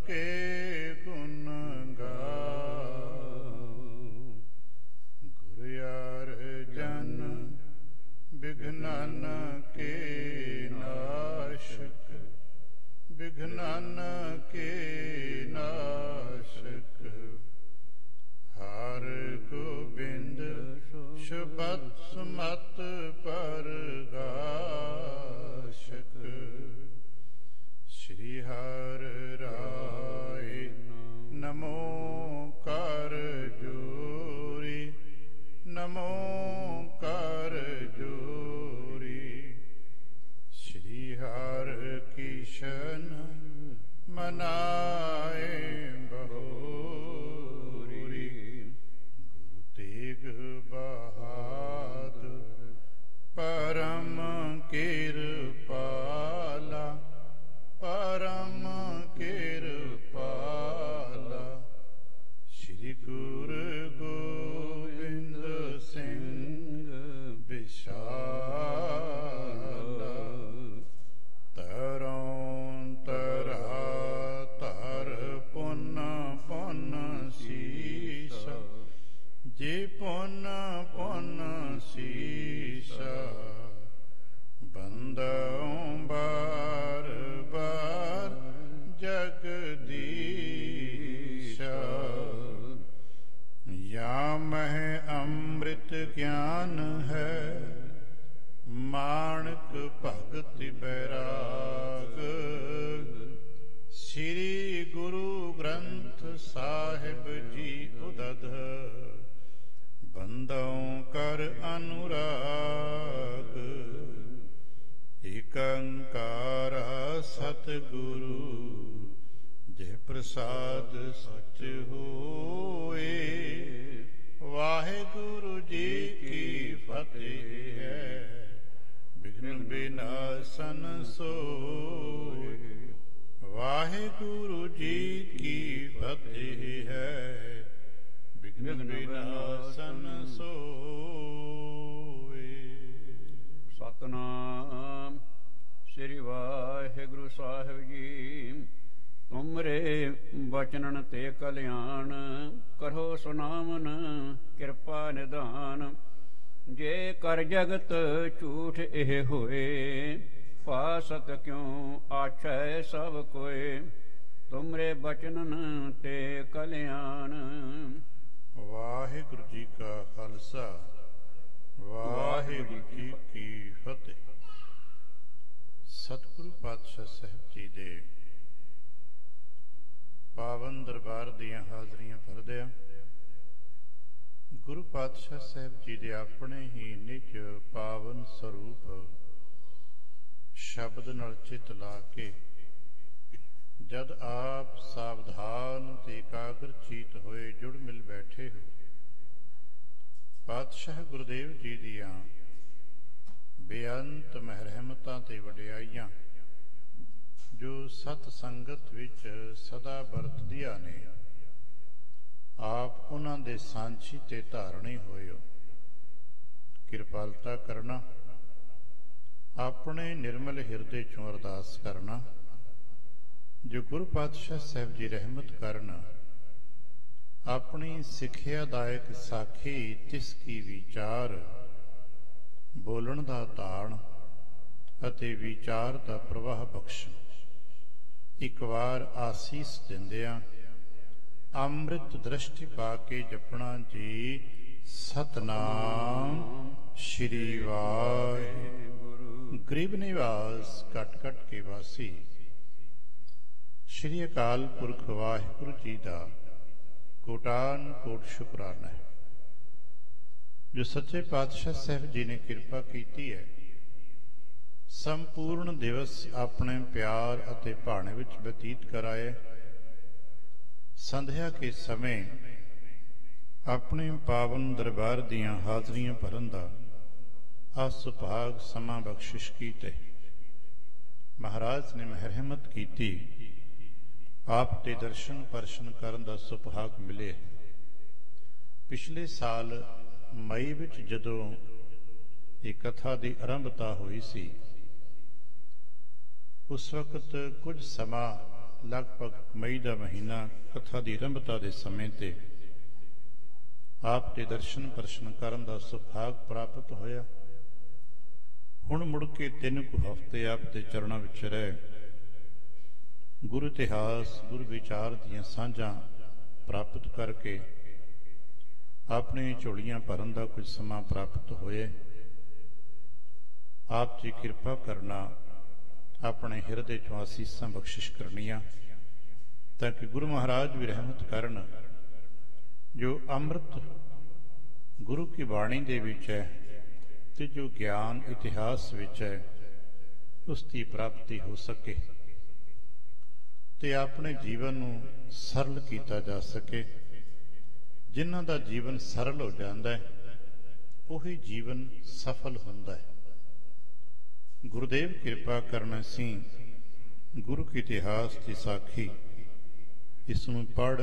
के गुण गाओ। गुरु अर्जन विघ्नन के नाशक, विघ्नन के नाशक। हर गोबिंद सुबत सुमत परगाशक। श्री हर राय नमो कर जोरी, नमो कर जोरी। श्री हर किशन मनाए बहोरी। गुरु तेग बहादुर परम कृपाला, परम कृपाला। श्री गुरु गोबिंद सिंह विशाला। तरौं तरा तर पुन पुन सीसा, जे पुन पुन सीसा। बंदों बार बार जगदीशा। या मह अमृत ज्ञान है, माणक भगत बैराग। श्री गुरु ग्रंथ साहिब जी उदध, बंदों कर अनुराग। एकंकार सतगुरु जय प्रसाद सच होए। वाहेगुरु जी की फतेह है, विघ्न विनाशन सोए। वाहेगुरु जी की फतेह है, विघ्न विनाशन सोए। सतनाम श्री वाहेगुरु साहिब जी। तुमरे बचनन ते कल्याण, करो सुनामन कृपा निधान। जे कर जगत झूठ एह होए, पासत क्यों आछै सब कोय। तुमरे बचनन ते कल्याण। वाहिगुरु जी का खालसा, वाहिगुरु जी की फतेह। सतगुरु पातशाह साहब जी दे पावन दरबार दियां हाਜ਼ਰੀਆਂ भरदिਆਂ गुरु पातशाह साहब जी दे अपने ही निज पावन स्वरूप शब्द नाल चित ला के जद आप सावधान ते एकाग्र चीत होए जुड़ मिल बैठे हो, पातशाह गुरुदेव जी दियां बेअंत महरहमतां ते वडियाइयां जो सत संगत विच सदा वरतदियां ने, आप उन्हां दे सांझी ते धारणी होए हो। किरपालता करना, अपने निर्मल हिरदे चों अरदास करना जो गुरु पातशाह साहब जी रहमत करन। अपनी सिक्ख्यादायक साखी तिसकी विचार बोलन दा ताण अते विचार दा प्रवाह बख्शण। एक बार आसीस दिंदियां अमृत दृष्टि पा के जपना जी सतनाम श्री वाहिगुरु। गरीब निवास कट कट के वासी श्री अकाल पुरख वाहिगुरु जी का कोटान कोट शुकराना है जो सच्चे पातशाह साहब जी ने कृपा की है। संपूर्ण दिवस अपने प्यार अते भाने विच बतीत कराए। संध्या के समय अपने पावन दरबार दियां हाਜ਼ਰੀਆਂ भरन दा असुभाग समा बख्शिश कीते। महाराज ने महरहमत की, आप दे दर्शन परशन करन दा सुभाग मिले। पिछले साल मई विच जदों ये कथा की आरंभता हुई सी, उस वक्त कुछ समा ਲਗਭਗ ਮਈ ਦਾ ਮਹੀਨਾ ਕਥਾ ਦੀ ਆਰੰਭਤਾ ਦੇ ਸਮੇਂ ਤੇ ਆਪ ਦੇ ਦਰਸ਼ਨ ਪ੍ਰਸ਼ਨ ਕਰਨ ਦਾ ਸੁਭਾਗ ਪ੍ਰਾਪਤ ਹੋਇਆ। ਹੁਣ ਮੁੜ ਕੇ 3 ਕੁ ਹਫ਼ਤੇ ਆਪ ਦੇ ਚਰਨਾਂ ਵਿੱਚ ਰਹਿ ਗੁਰੂ ਇਤਿਹਾਸ ਗੁਰੂ ਵਿਚਾਰ ਦੀਆਂ ਸਾਂਝਾਂ ਪ੍ਰਾਪਤ ਕਰਕੇ ਆਪਣੀ ਝੋਲੀਆਂ ਭਰਨ ਦਾ ਕੁਝ ਸਮਾਂ ਪ੍ਰਾਪਤ ਹੋਏ। ਆਪ ਜੀ ਕਿਰਪਾ ਕਰਨਾ, ਆਪਣੇ ਹਿਰਦੇ ਚੋਂ ਅਸੀਸਾਂ ਬਖਸ਼ਿਸ਼ ਕਰਨੀਆਂ, ਤਾਂ ਕਿ ਗੁਰੂ ਮਹਾਰਾਜ ਵੀ ਰਹਿਮਤ ਕਰਨ। ਜੋ ਅੰਮ੍ਰਿਤ ਗੁਰੂ ਕੀ ਬਾਣੀ ਦੇ ਵਿੱਚ ਹੈ ਤੇ ਜੋ ਗਿਆਨ ਇਤਿਹਾਸ ਵਿੱਚ ਹੈ, ਉਸ ਦੀ ਪ੍ਰਾਪਤੀ ਹੋ ਸਕੇ ਤੇ ਆਪਣੇ ਜੀਵਨ ਨੂੰ ਸਰਲ ਕੀਤਾ ਜਾ ਸਕੇ। ਜਿਨ੍ਹਾਂ ਦਾ ਜੀਵਨ ਸਰਲ ਹੋ ਜਾਂਦਾ ਹੈ, ਉਹੀ ਜੀਵਨ ਸਫਲ ਹੁੰਦਾ ਹੈ। ਗੁਰਦੇਵ ਕਿਰਪਾ ਕਰਨ ਅਸੀਂ ਗੁਰੂ ਕੀ ਇਤਿਹਾਸ ਦੀ ਸਾਖੀ ਇਸ ਨੂੰ ਪੜ੍ਹ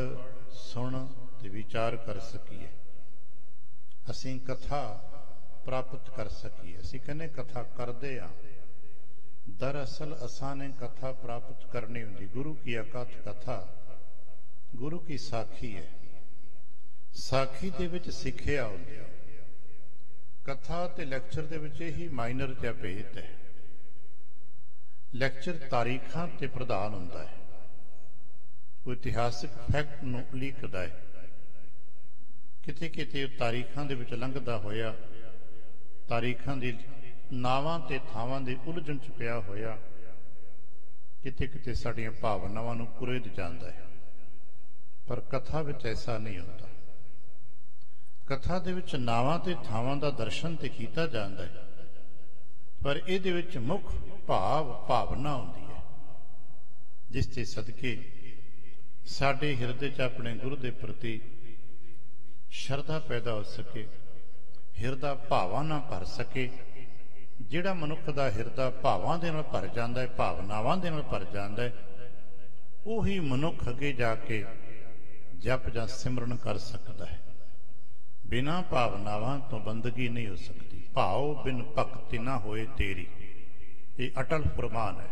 ਸੁਣ ਤੇ ਵਿਚਾਰ ਕਰ ਸਕੀਏ, ਅਸੀਂ ਕਥਾ ਪ੍ਰਾਪਤ ਕਰ ਸਕੀਏ। ਅਸੀਂ ਕਹਿੰਦੇ ਕਥਾ ਕਰਦੇ ਹਾਂ, ਦਰਅਸਲ ਅਸਾਂ ਨੇ ਕਥਾ ਪ੍ਰਾਪਤ ਕਰਨੀ ਹੁੰਦੀ। ਗੁਰੂ ਕੀ ਅਕਥ ਕਥਾ ਗੁਰੂ ਕੀ ਸਾਖੀ ਹੈ। ਸਾਖੀ ਦੇ ਵਿੱਚ ਸਿੱਖਿਆ ਹੁੰਦੀ ਹੈ। ਕਥਾ ਤੇ ਲੈਕਚਰ ਦੇ ਵਿੱਚ ਇਹੀ ਮਾਈਨਰ ਜਿਹਾ ਭੇਦ ਹੈ। ਲੈਕਚਰ ਤਾਰੀਖਾਂ ਤੇ ਪ੍ਰਧਾਨ ਹੁੰਦਾ ਹੈ, ਉਹ ਇਤਿਹਾਸਿਕ ਫੈਕਟ ਨੂੰ ਉਲੀਕਦਾ ਹੈ। ਕਿਤੇ ਕਿਤੇ ਤਾਰੀਖਾਂ ਦੇ ਵਿੱਚ ਲੰਘਦਾ ਹੋਇਆ, ਤਾਰੀਖਾਂ ਦੀ ਨਾਵਾਂ ਤੇ ਥਾਵਾਂ ਦੇ ਉਲਝਣ ਚ ਪਿਆ ਹੋਇਆ, ਕਿਤੇ ਕਿਤੇ ਸਾਡੀਆਂ ਭਾਵਨਾਵਾਂ ਨੂੰ ਕੁਰੇਦ ਜਾਂਦਾ ਹੈ। ਪਰ ਕਥਾ ਵਿੱਚ ਐਸਾ ਨਹੀਂ ਹੁੰਦਾ। ਕਥਾ ਦੇ ਵਿੱਚ ਨਾਵਾਂ ਤੇ ਥਾਵਾਂ ਦਾ ਦਰਸ਼ਨ ਤੇ ਕੀਤਾ ਜਾਂਦਾ ਹੈ, ਪਰ ਇਹਦੇ ਵਿੱਚ ਮੁੱਖ ਭਾਵਨਾ ਹੁੰਦੀ ਹੈ, ਜਿਸ ਦੇ ਸਦਕੇ ਸਾਡੇ ਹਿਰਦੇ 'ਚ ਆਪਣੇ ਗੁਰੂ ਦੇ ਪ੍ਰਤੀ ਸ਼ਰਧਾ ਪੈਦਾ ਹੋ ਸਕੇ, ਹਿਰਦਾ ਭਾਵਾਂ ਨਾਲ ਭਰ ਸਕੇ। ਜਿਹੜਾ ਮਨੁੱਖ ਦਾ ਹਿਰਦਾ ਭਾਵਾਂ ਦੇ ਨਾਲ ਭਰ ਜਾਂਦਾ ਹੈ, ਭਾਵਨਾਵਾਂ ਦੇ ਨਾਲ ਭਰ ਜਾਂਦਾ ਹੈ, ਉਹੀ ਮਨੁੱਖ ਅੱਗੇ ਜਾ ਕੇ ਜਪ ਜਾਂ ਸਿਮਰਨ ਕਰ ਸਕਦਾ ਹੈ। ਬਿਨਾਂ ਭਾਵਨਾਵਾਂ ਤੋਂ ਬੰਦਗੀ ਨਹੀਂ ਹੋ ਸਕਦੀ। ਭਾਉ ਬਿਨ ਭਗਤੀ ਨਾ ਹੋਏ ਤੇਰੀ, ਇਹ ਅਟਲ ਫਰਮਾਨ ਹੈ।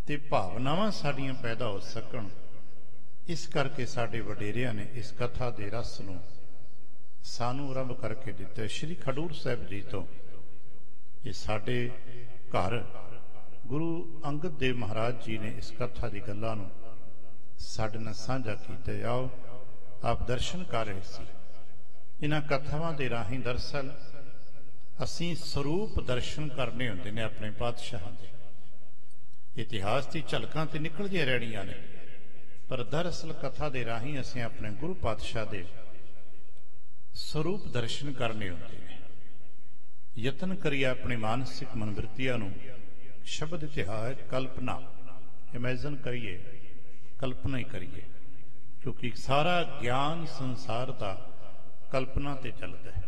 ਤੇ ਭਾਵਨਾਵਾਂ ਸਾਡੀਆਂ ਪੈਦਾ ਹੋ ਸਕਣ, ਇਸ ਕਰਕੇ ਸਾਡੇ ਵਡੇਰਿਆਂ ਨੇ ਇਸ ਕਥਾ ਦੇ ਰਸ ਨੂੰ ਸਾਨੂੰ ਆਰੰਭ ਕਰਕੇ ਦਿੱਤਾ। ਸ਼੍ਰੀ ਖਡੂਰ ਸਾਹਿਬ ਜੀ ਤੋਂ ਇਹ ਸਾਡੇ ਘਰ ਗੁਰੂ ਅੰਗਦ ਦੇਵ ਮਹਾਰਾਜ ਜੀ ਨੇ ਇਸ ਕਥਾ ਦੀ ਗੱਲਾਂ ਨੂੰ ਸਾਡੇ ਨਾਲ ਸਾਂਝਾ ਕੀਤਾ। ਆਓ ਆਪ ਦਰਸ਼ਨ ਕਰ ਰਹੇ ਸੀ। ਇਹਨਾਂ ਕਥਾਵਾਂ ਦੇ ਰਾਹੀਂ ਦਰਅਸਲ ਅਸੀਂ ਸਰੂਪ ਦਰਸ਼ਨ ਕਰਨੇ ਹੁੰਦੇ ਨੇ ਆਪਣੇ ਪਾਤਸ਼ਾਹਾਂ ਦੇ। ਇਤਿਹਾਸ ਦੀ ਝਲਕਾਂ ਤੇ ਨਿਕਲਦੀਆਂ ਰਹਿਣੀਆਂ ਨੇ, ਪਰ ਦਰਅਸਲ ਕਥਾ ਦੇ ਰਾਹੀਂ ਅਸੀਂ ਆਪਣੇ ਗੁਰੂ ਪਾਤਸ਼ਾਹ ਦੇ ਸਰੂਪ ਦਰਸ਼ਨ ਕਰਨੇ ਹੁੰਦੇ ਨੇ। ਯਤਨ ਕਰੀਏ ਆਪਣੀ ਮਾਨਸਿਕ ਮਨਵਿਰਤੀਆਂ ਨੂੰ ਸ਼ਬਦ ਇਤਿਹਾਸ ਕਲਪਨਾ ਇਮੈਜਨ ਕਰੀਏ, ਕਲਪਨਾ ਹੀ ਕਰੀਏ, ਕਿਉਂਕਿ ਸਾਰਾ ਗਿਆਨ ਸੰਸਾਰ ਦਾ ਕਲਪਨਾ ਤੇ ਚੱਲਦਾ ਹੈ।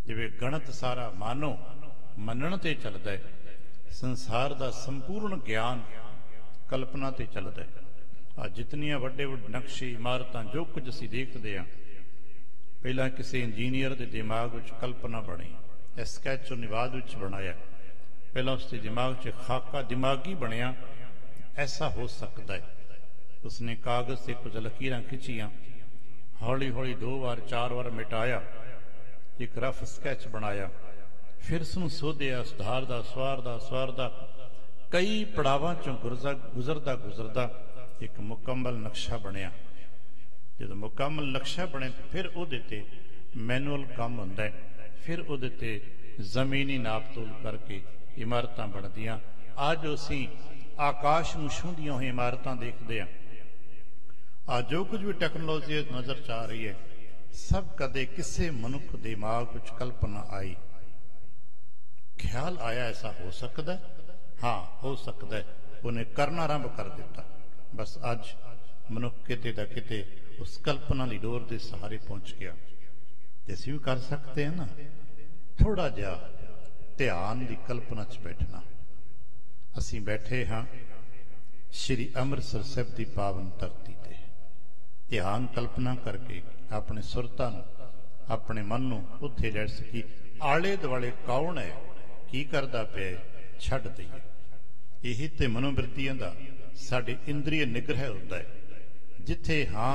ਜਿਵੇਂ ਗਣਿਤ ਸਾਰਾ ਮਾਨੋ ਮੰਨਣ ਤੇ ਚੱਲਦਾ ਹੈ, ਸੰਸਾਰ ਦਾ ਸੰਪੂਰਨ ਗਿਆਨ ਕਲਪਨਾ ਤੇ ਚੱਲਦਾ ਹੈ। ਆ ਜਿਤਨੀਆਂ ਵੱਡੇ ਵੱਡੇ ਨਕਸ਼ੇ ਇਮਾਰਤਾਂ ਜੋ ਕੁਝ ਅਸੀਂ ਦੇਖਦੇ ਹਾਂ, ਪਹਿਲਾਂ ਕਿਸੇ ਇੰਜੀਨੀਅਰ ਦੇ ਦਿਮਾਗ ਵਿੱਚ ਕਲਪਨਾ ਬਣੀ, ਸਕੈਚ ਉਹਨੇ ਬਾਅਦ ਵਿੱਚ ਬਣਾਇਆ, ਪਹਿਲਾਂ ਉਸ ਦੇ ਦਿਮਾਗ 'ਚ ਖਾਕਾ ਦਿਮਾਗੀ ਬਣਿਆ। ਐਸਾ ਹੋ ਸਕਦਾ ਹੈ। ਉਸਨੇ ਕਾਗਜ਼ ਤੇ ਕੁਝ ਲਕੀਰਾਂ ਖਿੱਚੀਆਂ, ਹੌਲੀ ਹੌਲੀ 2 ਵਾਰ 4 ਵਾਰ ਮਿਟਾਇਆ, ਇੱਕ ਰਫ ਸਕੈਚ ਬਣਾਇਆ, ਫਿਰ ਉਸਨੂੰ ਸੋਧਿਆ, ਸੁਧਾਰਦਾ ਕਈ ਪੜਾਵਾਂ ਚੋਂ ਗੁਜ਼ਰਦਾ ਇੱਕ ਮੁਕੰਮਲ ਨਕਸ਼ਾ ਬਣਿਆ। ਜਦੋਂ ਮੁਕੰਮਲ ਨਕਸ਼ਾ ਬਣੇ ਤਾਂ ਫਿਰ ਉਹਦੇ ਤੇ ਮੈਨੂਅਲ ਕੰਮ ਹੁੰਦਾ ਹੈ, ਫਿਰ ਉਹਦੇ ਤੇ ਜ਼ਮੀਨੀ ਨਾਪ ਤੋਲ ਕਰਕੇ ਇਮਾਰਤਾਂ ਬਣਦੀਆਂ। ਅੱਜ ਅਸੀਂ ਆਕਾਸ਼ ਨੂੰ ਛੂੰਹਦੀਆਂ ਹੋਈਆਂ ਇਮਾਰਤਾਂ ਦੇਖਦੇ ਹਾਂ। ਅੱਜ ਜੋ ਕੁਝ ਵੀ ਟੈਕਨੋਲੋਜੀ ਨਜ਼ਰ 'ਚ ਆ ਰਹੀ ਹੈ, ਸਭ ਕਦੇ ਕਿਸੇ ਮਨੁੱਖ ਦੇ ਦਿਮਾਗ ਵਿੱਚ ਕਲਪਨਾ ਆਈ, ਖਿਆਲ ਆਇਆ ਐਸਾ ਹੋ ਸਕਦਾ? ਹਾਂ, ਹੋ ਸਕਦਾ ਹੈ। ਉਹਨੇ ਕਰਨਾ ਆਰੰਭ ਕਰ ਦਿੱਤਾ। ਬਸ ਅੱਜ ਮਨੁੱਖ ਕਿਤੇ ਦਾ ਕਿਤੇ ਉਸ ਕਲਪਨਾ ਦੀ ਡੋਰ ਦੇ ਸਹਾਰੇ ਪਹੁੰਚ ਗਿਆ। ਤੇ ਅਸੀਂ ਵੀ ਕਰ ਸਕਦੇ ਹਾਂ ਨਾ, ਥੋੜਾ ਜਿਹਾ ਧਿਆਨ ਦੀ ਕਲਪਨਾ 'ਚ ਬੈਠਣਾ। ਅਸੀਂ ਬੈਠੇ ਹਾਂ ਸ਼੍ਰੀ ਅੰਮ੍ਰਿਤਸਰ ਸਾਹਿਬ ਦੀ ਪਾਵਨ ਧਰਤੀ ਤੇ। ਧਿਆਨ ਕਲਪਨਾ ਕਰਕੇ ਆਪਣੇ ਸੁਰਤਾਂ ਨੂੰ, ਆਪਣੇ ਮਨ ਨੂੰ ਉੱਥੇ ਲੈ ਸਕੀ। ਆਲੇ ਦੁਆਲੇ ਕੌਣ ਹੈ, ਕੀ ਕਰਦਾ ਪਿਆ, ਛੱਡ ਦਈਏ। ਇਹੀ ਤੇ ਮਨੋਬਿਰਤੀਆਂ ਦਾ साड़ी इंद्रिय निग्रह होता है, जिथे हाँ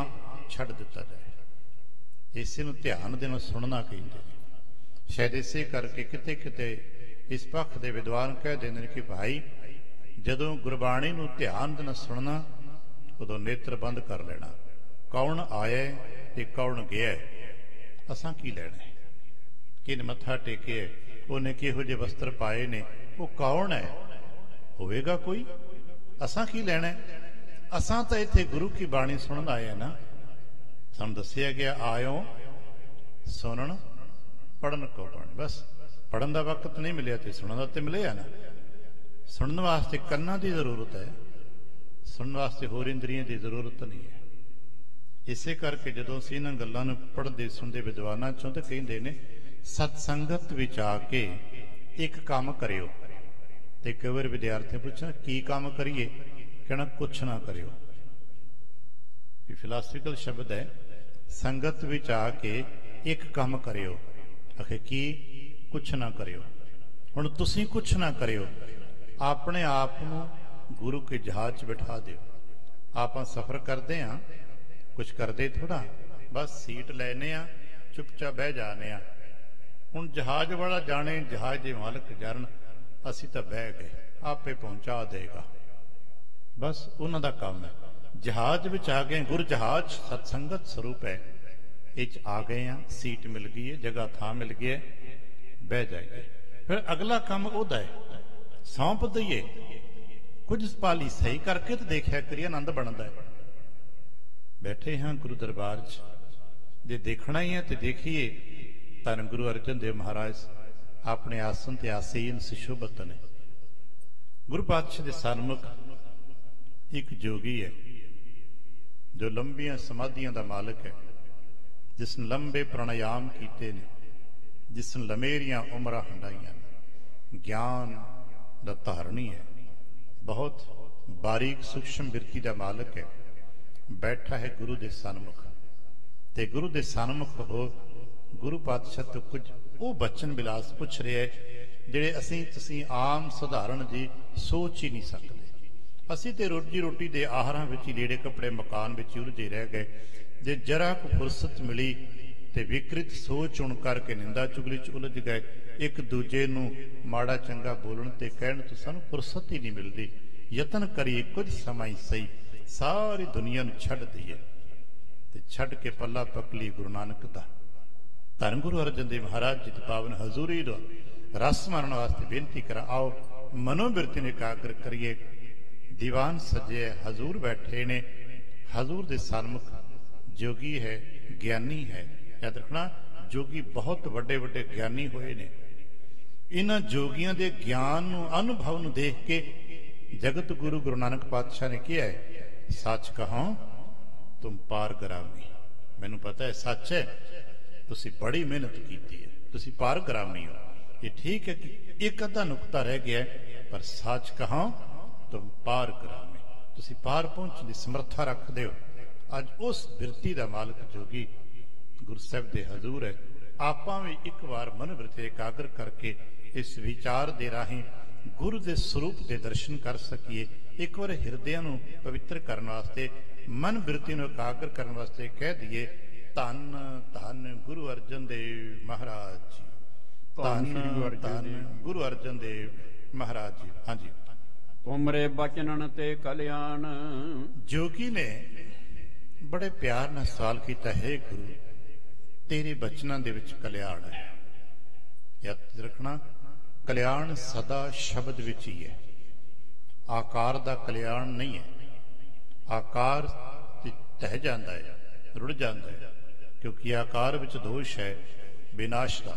छड़ दिता जाए। इसे नूं ध्यान देना सुनना कहिंदे ने। शायद इसे करके किते किते इस पक्ष के विद्वान कह देंदे ने कि भाई जदों गुरबाणी नूं ध्यान देना सुनना उदों नेत्र बंद कर लेना। कौन आया ते कौन गया, असां की लैना है, किन मत्था टेके, उन्हें किहो जे वस्त्र पाए ने, वो कौन है, होवेगा कोई, असां की लैना है। असां तो इत्थे गुरु की बाणी सुनन आए ना। सानूं दस्सिया गया आयो सुनन पढ़न को बाणी। बस पढ़न का वक्त नहीं मिलिया तो सुनन का तो मिले ना। सुनने वास्ते कन्ना की जरूरत है, सुनने वास्ते होर इंद्रियां की जरूरत नहीं है। इसे करके जदों असीं इन्हां गल्लां नूं पढ़दे सुनदे विद्वानां चों ते कहिंदे ने सत्संगत विच आके एक काम करियो। ते कई बार विद्यार्थी पुछण की काम करिए, कहना कुछ ना करियो। ये फिलासफिकल शब्द है। संगत विच आके एक काम करियो, आखे की कुछ ना करियो। हुण तुसीं कुछ ना करियो, अपने आप नूं गुरु के जहाज च बिठा दिओ। आपां सफर करदे हां, कुछ करदे थोड़ा, बस सीट लैने आ, चुपचाप बह जाने आ। हुण जहाज वाला जाने, जहाज दे मालक जान, असीं तां बह गए, आपे पहुंचा देगा। बस उन्हां दा काम है। जहाज विच आ गए, गुर जहाज सत्संगत स्वरूप है, इच आ गए हैं, सीट मिल गई है, जगह थां मिल गई है, बह जाएंगे। फिर अगला काम ओदा है, सौंप दईए, कुछ पाली सही करके तो देखिया करिए, आनंद बनता है। बैठे हाँ गुरु दरबार च, जे देखना ही है तो देखिए धन गुरु अर्जन देव महाराज अपने आसन ते आसीन सुशोभत ने। गुरु पातशाह के सन्मुख एक जोगी है जो लंबियां समाधियां का मालिक है, जिसने लंबे प्राणायाम किए ने, जिसने लमेरियां उमरां हंडाइयां, ज्ञान का धारणी है, बहुत बारीक सूक्ष्म बिरती का मालिक है। बैठा है गुरु के सन्मुख, ते गुरु के सन्मुख हो गुरु पातशाह तो कुछ वो बचन विलास पूछ रहे है जिहड़े असीं तुसीं आम सधारण जी सोच ही नहीं सकते। असीं ते रोजी रोटी के आहारां विच ही लीड़े कपड़े मकान विच उलझे रह गए। जे जरा को फुरसत मिली ते विकृत सोच होण करके निंदा चुगली च उलझ गए। एक दूजे नूं माड़ा चंगा बोलण ते कहण तो सानूं फुरसत ही नहीं मिलती। यतन करिए कुछ समय ही सही, सारी दुनिया नूं छड्ड दईए ते छड्ड के पल्ला पकली गुरु नानक दा। धन गुरु अर्जन देव महाराज जी की पावन हजूरी दा रस मारन वास्ते बेनती करा। आओ मनोबिरती ने एकाग्र करिए। दीवान सजे हजूर बैठे ने, हजूर दे सन्मुख जोगी है, ज्ञानी है। याद रखना जोगी बहुत बड़े बड़े ज्ञानी होए ने। इन्हां जोगियां दे ज्ञान नूं अनुभव नूं देख के जगत गुरु गुरु नानक पातशाह ने किया है, सच कहो तुम पारगरामी। मैनू पता है सच है, तुसी बड़ी मेहनत की है, तुसी पारगरामी हो। ये ठीक है कि एक अद्धा नुकता रह गया है, पर सच कहो तुम पारगरामी, तुसी पार पहुंचने की समर्था रखते हो। अज उस बिरती का मालिक जोगी गुरु साहब दे हजूर है। आपां भी एक बार मन बिरती एकाग्र करके इस विचार दे राही गुरु के स्वरूप के दर्शन कर सकीए। एक बार हिरदियां नूं पवित्र करने वास्ते, मन बिरती नूं एकाग्र करने वास्ते कह दिए धन धन गुरु अर्जन देव महाराज जी, धन धन गुरु अर्जन देव महाराज जी। हाँ जी, तुमरे बचनन ते कल्याण। जोगी ने बड़े प्यार नाल सवाल किया, है गुरु तेरे बचनां दे विच कल्याण है। याद रखना कल्याण सदा शब्द विच ही है, आकार दा कल्याण नहीं है। आकार तह जाता है, रुड़ जाता है, क्योंकि आकार विच दोष है विनाश का।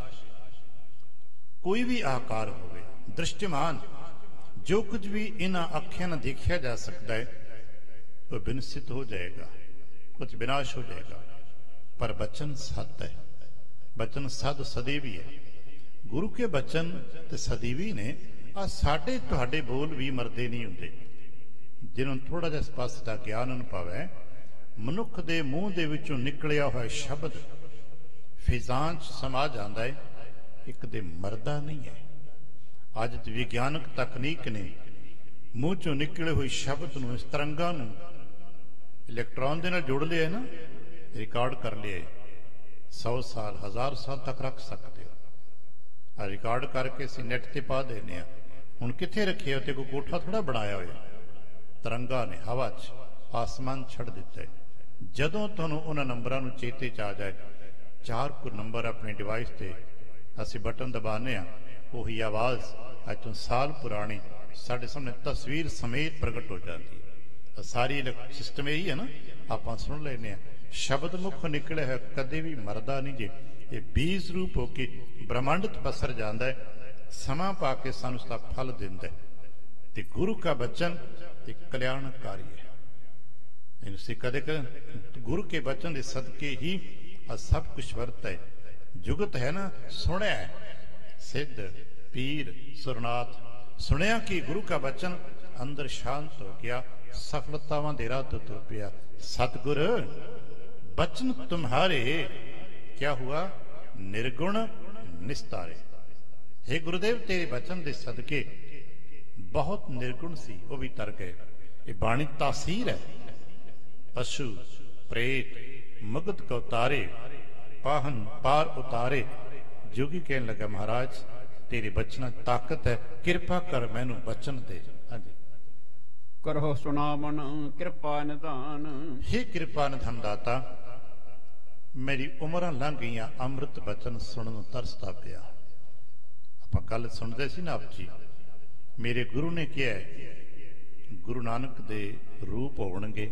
कोई भी आकार होवे दृष्टिमान, जो कुछ भी इन्हां अखियां नाल देखा जा सकता है वो विनसित हो जाएगा, कुछ विनाश हो जाएगा। पर बचन सत्य है, बचन सद सदैवी है। गुरु के बचन ते सदैवी ने। आ साडे तुहाडे बोल भी मरदे नहीं हुंदे। जिन्होंने थोड़ा जिहा स्पष्ट दा ज्ञान अनुभव है, मनुख दे मूँह दे विचों निकलिया होया शब्द फिजां च समा जांदा है, एक दे मरदा नहीं है। अज विज्ञानक तकनीक ने ਮੂੰਹ ਚੋਂ ਨਿਕਲੇ ਹੋਏ ਸ਼ਬਦ ਨੂੰ, ਇਸ ਤਰੰਗਾਂ ਨੂੰ ਇਲੈਕਟ੍ਰੋਨ ਦੇ ਨਾਲ ਜੋੜ ਲਿਆ ਨਾ, ਰਿਕਾਰਡ ਕਰ ਲਿਆ। 100 ਸਾਲ 1000 ਸਾਲ ਤੱਕ ਰੱਖ ਸਕਦੇ ਹੋ। ਆ ਰਿਕਾਰਡ ਕਰਕੇ ਅਸੀਂ ਨੈਟ ਤੇ ਪਾ ਦਿੰਦੇ ਹਾਂ। ਹੁਣ ਕਿੱਥੇ ਰੱਖਿਆ? ਉੱਤੇ ਕੋਈ ਕੋਠਾ ਥੋੜਾ ਬਣਾਇਆ ਹੋਇਆ। ਤਰੰਗਾਂ ਨੇ ਹਵਾ 'ਚ ਆਸਮਾਨ ਛੱਡ ਦਿੱਤਾ। ਜਦੋਂ ਤੁਹਾਨੂੰ ਉਹਨਾਂ ਨੰਬਰਾਂ ਨੂੰ ਚੇਤੇ 'ਚ ਆ ਜਾਏ, 4 ਕੁ ਨੰਬਰ ਆਪਣੇ ਡਿਵਾਈਸ ਤੇ ਅਸੀਂ ਬਟਨ ਦਬਾਉਂਦੇ ਹਾਂ, ਉਹੀ ਆਵਾਜ਼ ਅੱਜ ਤੋਂ ਸਾਲ ਪੁਰਾਣੀ ਸਾਡੇ ਸਾਹਮਣੇ ਤਸਵੀਰ ਸਮੇਤ ਪ੍ਰਗਟ ਹੋ ਜਾਂਦੀ ਹੈ। ਸਾਰੀ ਸਿਸਟਮ ਇਹੀ ਹੈ ਨਾ, ਆਪਾਂ ਸੁਣ ਲੈਂਦੇ ਹਾਂ। ਸ਼ਬਦ ਮੁਖ ਨਿਕਲੇ ਹੈ, ਕਦੇ ਵੀ ਮਰਦਾ ਨਹੀਂ ਜੇ। ਇਹ ਬੀਜ ਰੂਪ ਹੋ ਕੇ ਬ੍ਰਹਮੰਡ 'ਚ ਪਸਰ ਜਾਂਦਾ ਹੈ, ਸਮਾਂ ਪਾ ਕੇ ਸਾਨੂੰ ਉਸਦਾ ਫਲ ਦਿੰਦਾ ਹੈ। ਤੇ ਗੁਰੂ ਕਾ ਬਚਨ ਤੇ ਕਲਿਆਣਕਾਰੀ ਹੈ। ਇਹਨੂੰ ਸੇ ਕਦੇ ਗੁਰੂ ਕੇ ਬਚਨ ਦੇ ਸਦਕੇ ਹੀ ਆ ਸਭ ਕੁਛ ਵਰਤ ਹੈ। ਜੁਗਤ ਹੈ ਨਾ, ਸੁਣਿਆ ਸਿੱਧ ਪੀਰ ਸੁਰਨਾਥ, ਸੁਣਿਆ ਕਿ ਗੁਰੂ ਕਾ ਬਚਨ ਅੰਦਰ ਸ਼ਾਂਤ ਹੋ ਗਿਆ, ਸਫਲਤਾਵਾਂ ਦੇ ਰਾਹ ਤੋਂ ਤੁਰ ਪਿਆ। सतगुर बचन तुम्हारे क्या हुआ निर्गुण निस्तारे। हे गुरुदेव तेरे बचन दे सदके बहुत निर्गुण सी वो भी तर गए। ये बाणी तासीर है। पशु प्रेत मगध को उतारे पाहन पार उतारे। जोगी कहने लगा महाराज तेरे बचना ताकत है, कृपा कर मैनू बचन दे। हाँ जी करहो सुनामन कृपा निधान। हे कृपा निधान दाता मेरी उम्र लंघ गई, अमृत बचन सुनन तरसता पिया। आप गल सुनते सी ना आप जी, मेरे गुरु ने किया है गुरु नानक दे रूप होणगे,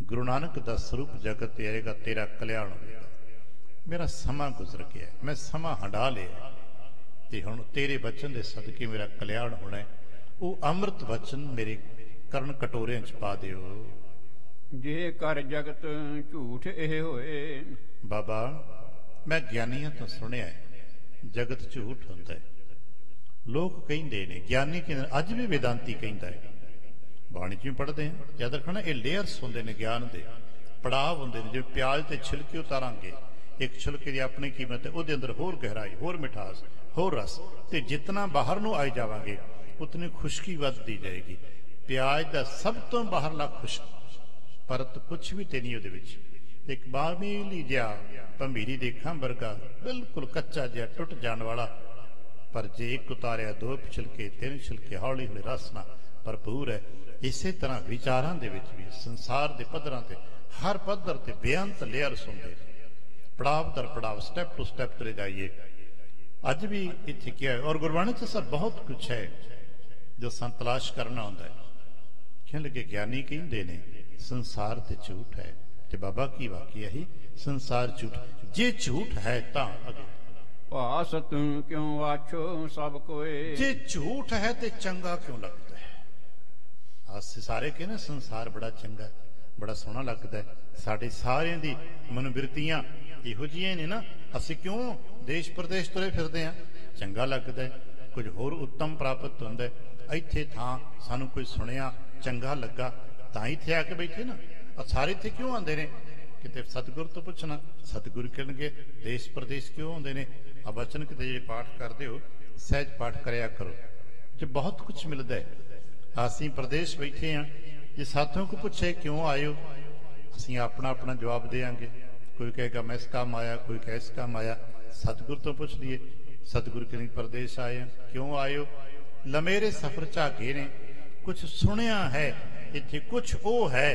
गुरु नानक दा स्वरूप जगत आएगा, तेरा कल्याण होगा। मेरा समा गुजर गया, मैं समा हंडा लिया ते हुण तेरे बचन दे सदके मेरा कल्याण होना है। वो अमृत वचन मेरे करण कटोरे च पा दिओ। जे कर जगत झूठ ए होए। बाबा मैं ज्ञानियों तो सुनिया है जगत झूठ होंदा है। लोग कहिंदे ने ज्ञानी कहंदे, अज भी वेदांती कहंदा है, बाणी च भी पढ़ते हैं, याद रखना ये लेयर्स होंदे ने ज्ञान दे, पड़ाव होंदे ने। जिवें प्याज ते छिलके उतारांगे, एक छिलके की अपनी कीमत है, उहदे अंदर होर गहराई, होर मिठास, होर रस, ते जितना बाहर नूं आई जावांगे उतनी खुशकी वधदी जाएगी। प्याज का सब तो बाहरला खुश्क परत कुछ भी ते नहीं उहदे विच। एक मामूली जिहा भंबीरी दे खां वर्गा बिल्कुल कच्चा जिहा टुट जाण वाला, पर जे एक उतारिया दो छिलके तीन छिलके हौली हौली रस नाल भरपूर है। इसे तरह विचारां दे विच भी संसार दे पद्धरां ते हर पद्धर ते बेअंत लेयर्स हुंदे, पड़ाव दर पड़ाव स्टैप टू स्टैप तुरे जाइए। अज भी इत्थे क्या है, और गुरबाणी च सर बहुत कुछ है जो संतलाश करना होंदा है। कहने लगे ज्ञानी कहंदे ने संसार ते झूठ है, ते बाबा की वाकई ही संसार झूठ। जे झूठ है तां अगे भास तू क्यों आछो सब कोई। जे झूठ है ते चंगा क्यों लगता है। अस सारे कहने संसार बड़ा चंगा है, बड़ा सोहना लगता है। साडे सारिਆਂ दी मनोवृत्तियां इहो जिहियां ने ना, ਅਸੀਂ क्यों देश प्रदेश तुरे फिरदे हैं, चंगा लगता है, कुछ होर उत्तम प्राप्त होंदा है। इत्थे थां सानू कोई सुनिया चंगा लगा तां इत्थे आके बैठे ना। सारे इत्थे क्यों आंदे ने, किते सतगुर तो पुछना, सतगुर कहणगे देश प्रदेश क्यों आंदे ने। आ बचन किते जे पाठ करदे हो सहज पाठ करया करो, जो बहुत कुछ मिलता है। असीं प्रदेश बैठे हैं, जे साथों को पूछे क्यों आए हो, असीं अपना अपना जवाब देंगे। कोई कहेगा मैं इस काम आया, कोई कहे इस काम आया। सतगुर तो पूछ लिए, सतगुर कहीं प्रदेश आए हैं, क्यों आए हो। लमेरे सफर झागे ने, कुछ सुनिया है इत्थे, कुछ वो है,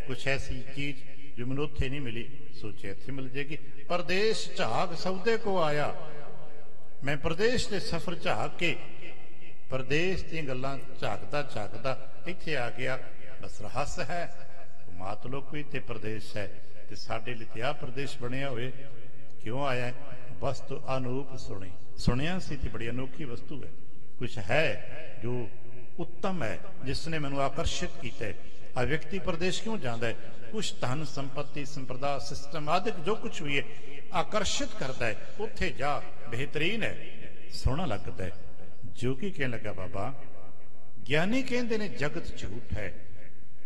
कुछ ऐसी चीज जो मैनूं उत्थे नहीं मिली, सोचे इत्थे मिल जाएगी। प्रदेश झाग सौदे को आया, मैं प्रदेश के सफर झाग के प्रदेश दी गल्लां झाकदा झाकदा इत्थे आ गया। बस रहस है मात लोग कोई ते प्रदेश है, ते साडे लई ते आ प्रदेश बनिया होए। क्यों आया है, वस्तु अनूप सुनी, सुनिया सी ते बड़ी अनोखी वस्तु है, कुछ है जो उत्तम है, जिसने मैनू आकर्षित किया है। आ व्यक्ति प्रदेश क्यों जाता है, कुछ धन संपत्ति संप्रदा सिस्टम आदि जो कुछ भी है आकर्षित करता है, उत्थे जा बेहतरीन है, सोहना लगता है। जोगी कहने लगा बाबा ज्ञानी कहते ने जगत झूठ है,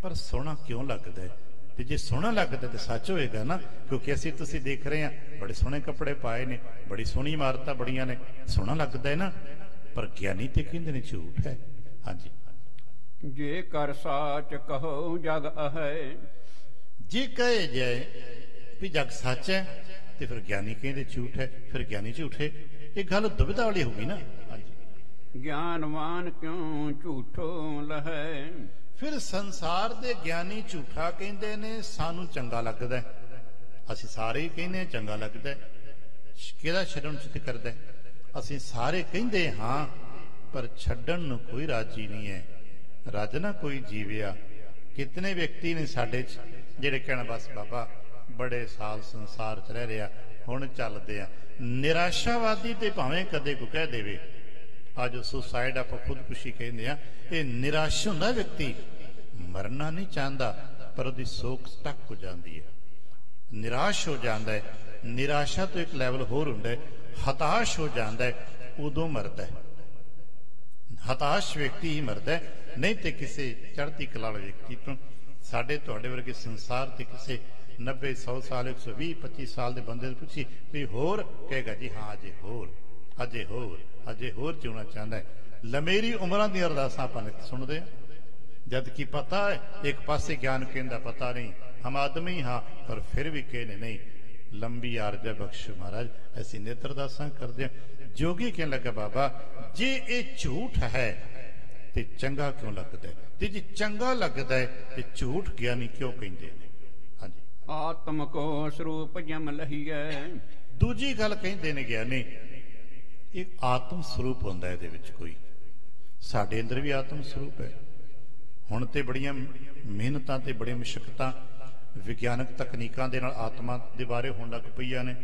पर सोहना क्यों लगता है। तो जे सोहना लगता तो सच होएगा ना, क्योंकि असीं तुसीं देख रहे हैं बड़े सोहने कपड़े पाए ने, बड़ी सोहनी इमारतां बड़ियां ने, सोहना लगता है ना। पर ज्ञानी तो कहते ने झूठ है। हाँ जी ਜੇ ਕਰ ਸਾਚ ਕਹੋ ਜਗ ਅਹੈ। ਜੇ ਕਹੇ ਜਾਏ ਵੀ ਜਗ ਸੱਚ ਹੈ ਤੇ ਫਿਰ ਗਿਆਨੀ ਕਹਿੰਦੇ ਝੂਠ ਹੈ, ਫਿਰ ਗਿਆਨੀ ਝੂਠੇ। ਇਹ ਗੱਲ ਦੁਬਿਧਾ ਵਾਲੀ ਹੋ ਗਈ ਨਾ। ਹਾਂਜੀ, ਗਿਆਨਵਾਨ ਕਿਉਂ ਝੂਠੋ ਲਹੈ। ਫਿਰ ਸੰਸਾਰ ਦੇ ਗਿਆਨੀ ਝੂਠਾ ਕਹਿੰਦੇ ਨੇ, ਸਾਨੂੰ ਚੰਗਾ ਲੱਗਦਾ, ਅਸੀਂ ਸਾਰੇ ਹੀ ਕਹਿੰਦੇ ਚੰਗਾ ਲੱਗਦਾ, ਕਿਹਦਾ ਛੱਡਣ ਚਿੱਤ ਕਰਦਾ। ਅਸੀਂ ਸਾਰੇ ਕਹਿੰਦੇ ਹਾਂ, ਪਰ ਛੱਡਣ ਨੂੰ ਕੋਈ ਰਾਜੀ ਨਹੀਂ ਹੈ। ਰੱਜ ਨਾ ਕੋਈ ਜੀਵਿਆ। ਕਿਤਨੇ ਵਿਅਕਤੀ ਨੇ ਸਾਡੇ 'ਚ ਜਿਹੜੇ ਕਹਿਣ ਬਸ ਬਾਬਾ ਬੜੇ ਸਾਲ ਸੰਸਾਰ 'ਚ ਰਹਿ ਰਿਹਾ, ਹੁਣ ਚੱਲਦੇ ਆ। ਨਿਰਾਸ਼ਾਵਾਦੀ ਤੇ ਭਾਵੇਂ ਕਦੇ ਕੋ ਕਹਿ ਦੇਵੇ, ਅੱਜ ਸੁਸਾਈਡ ਆਪਾਂ ਖੁਦਕੁਸ਼ੀ ਕਹਿੰਦੇ ਆ, ਇਹ ਨਿਰਾਸ਼ ਹੁੰਦਾ ਵਿਅਕਤੀ, ਮਰਨਾ ਨਹੀਂ ਚਾਹੁੰਦਾ, ਪਰ ਉਹਦੀ ਸੋਚ ਸਟਕ ਹੋ ਜਾਂਦੀ ਹੈ, ਨਿਰਾਸ਼ ਹੋ ਜਾਂਦਾ ਹੈ। ਨਿਰਾਸ਼ਾ ਤੋਂ ਇੱਕ ਲੈਵਲ ਹੋਰ ਹੁੰਦਾ ਹੈ, ਹਤਾਸ਼ ਹੋ ਜਾਂਦਾ ਹੈ, ਉਦੋਂ ਮਰਦਾ ਹੈ। ਹਤਾਸ਼ ਵਿਅਕਤੀ ਹੀ ਮਰਦਾ, ਨਹੀਂ ਤੇ ਕਿਸੇ ਚੜ੍ਹਦੀ ਕਲਾ ਵਾਲੇ ਵਿਅਕਤੀ ਤੋਂ। ਸਾਡੇ ਤੁਹਾਡੇ ਵਰਗੇ ਸੰਸਾਰ ਤੇ ਕਿਸੇ 90 100 ਸਾਲ 120 25 ਸਾਲ ਦੇ ਬੰਦੇ ਨੂੰ ਪੁੱਛੀ ਵੀ ਹੋਰ, ਕਹੇਗਾ ਜੀ ਹਾਂ ਅਜੇ ਹੋਰ, ਅਜੇ ਹੋਰ, ਅਜੇ ਹੋਰ ਜਿਉਣਾ ਚਾਹੁੰਦਾ ਹੈ। ਲੰਮੇਰੀ ਉਮਰਾਂ ਦੀਆਂ ਅਰਦਾਸਾਂ ਆਪਾਂ ਸੁਣਦੇ ਹਾਂ, ਜਦ ਕਿ ਪਤਾ ਹੈ ਇੱਕ ਪਾਸੇ ਗਿਆਨ ਕਹਿੰਦਾ ਪਤਾ ਨਹੀਂ, ਹਮ ਆਦਮੀ ਹਾਂ, ਪਰ ਫਿਰ ਵੀ ਕਹਿੰਦੇ ਨਹੀਂ ਲੰਬੀ ਆਰਜਾ ਬਖਸ਼ ਮਹਾਰਾਜ। ਅਸੀਂ ਨੇਤਰ ਅਰਦਾਸਾਂ ਕਰਦੇ ਹਾਂ। ਜੋਗੀ ਕਹਿਣ ਲੱਗਾ ਬਾਬਾ ਜੇ ਇਹ ਝੂਠ ਹੈ ਤੇ ਚੰਗਾ ਕਿਉਂ ਲੱਗਦਾ, ਤੇ ਜੇ ਚੰਗਾ ਲੱਗਦਾ ਹੈ ਤੇ ਝੂਠ ਗਿਆਨੀ ਕਿਉਂ ਕਹਿੰਦੇ ਨੇ। ਹਾਂਜੀ, ਆਤਮ ਕੋ ਸਰੂਪ ਜਮ ਲਹੀਐ। ਦੂਜੀ ਗੱਲ ਕਹਿੰਦੇ ਨੇ ਗਿਆਨੀ, ਇੱਕ ਆਤਮ ਸਰੂਪ ਹੁੰਦਾ ਇਹਦੇ ਵਿੱਚ ਕੋਈ। ਸਾਡੇ ਅੰਦਰ ਵੀ ਆਤਮ ਸਰੂਪ ਹੈ। ਹੁਣ ਤੇ ਬੜੀਆਂ ਮਿਹਨਤਾਂ ਤੇ ਬੜੀਆਂ ਮੁਸ਼ਕਲਾਂ ਵਿਗਿਆਨਕ ਤਕਨੀਕਾਂ ਦੇ ਨਾਲ ਆਤਮਾ ਦੇ ਬਾਰੇ ਹੋਣ ਲੱਗ ਪਈਆਂ ਨੇ।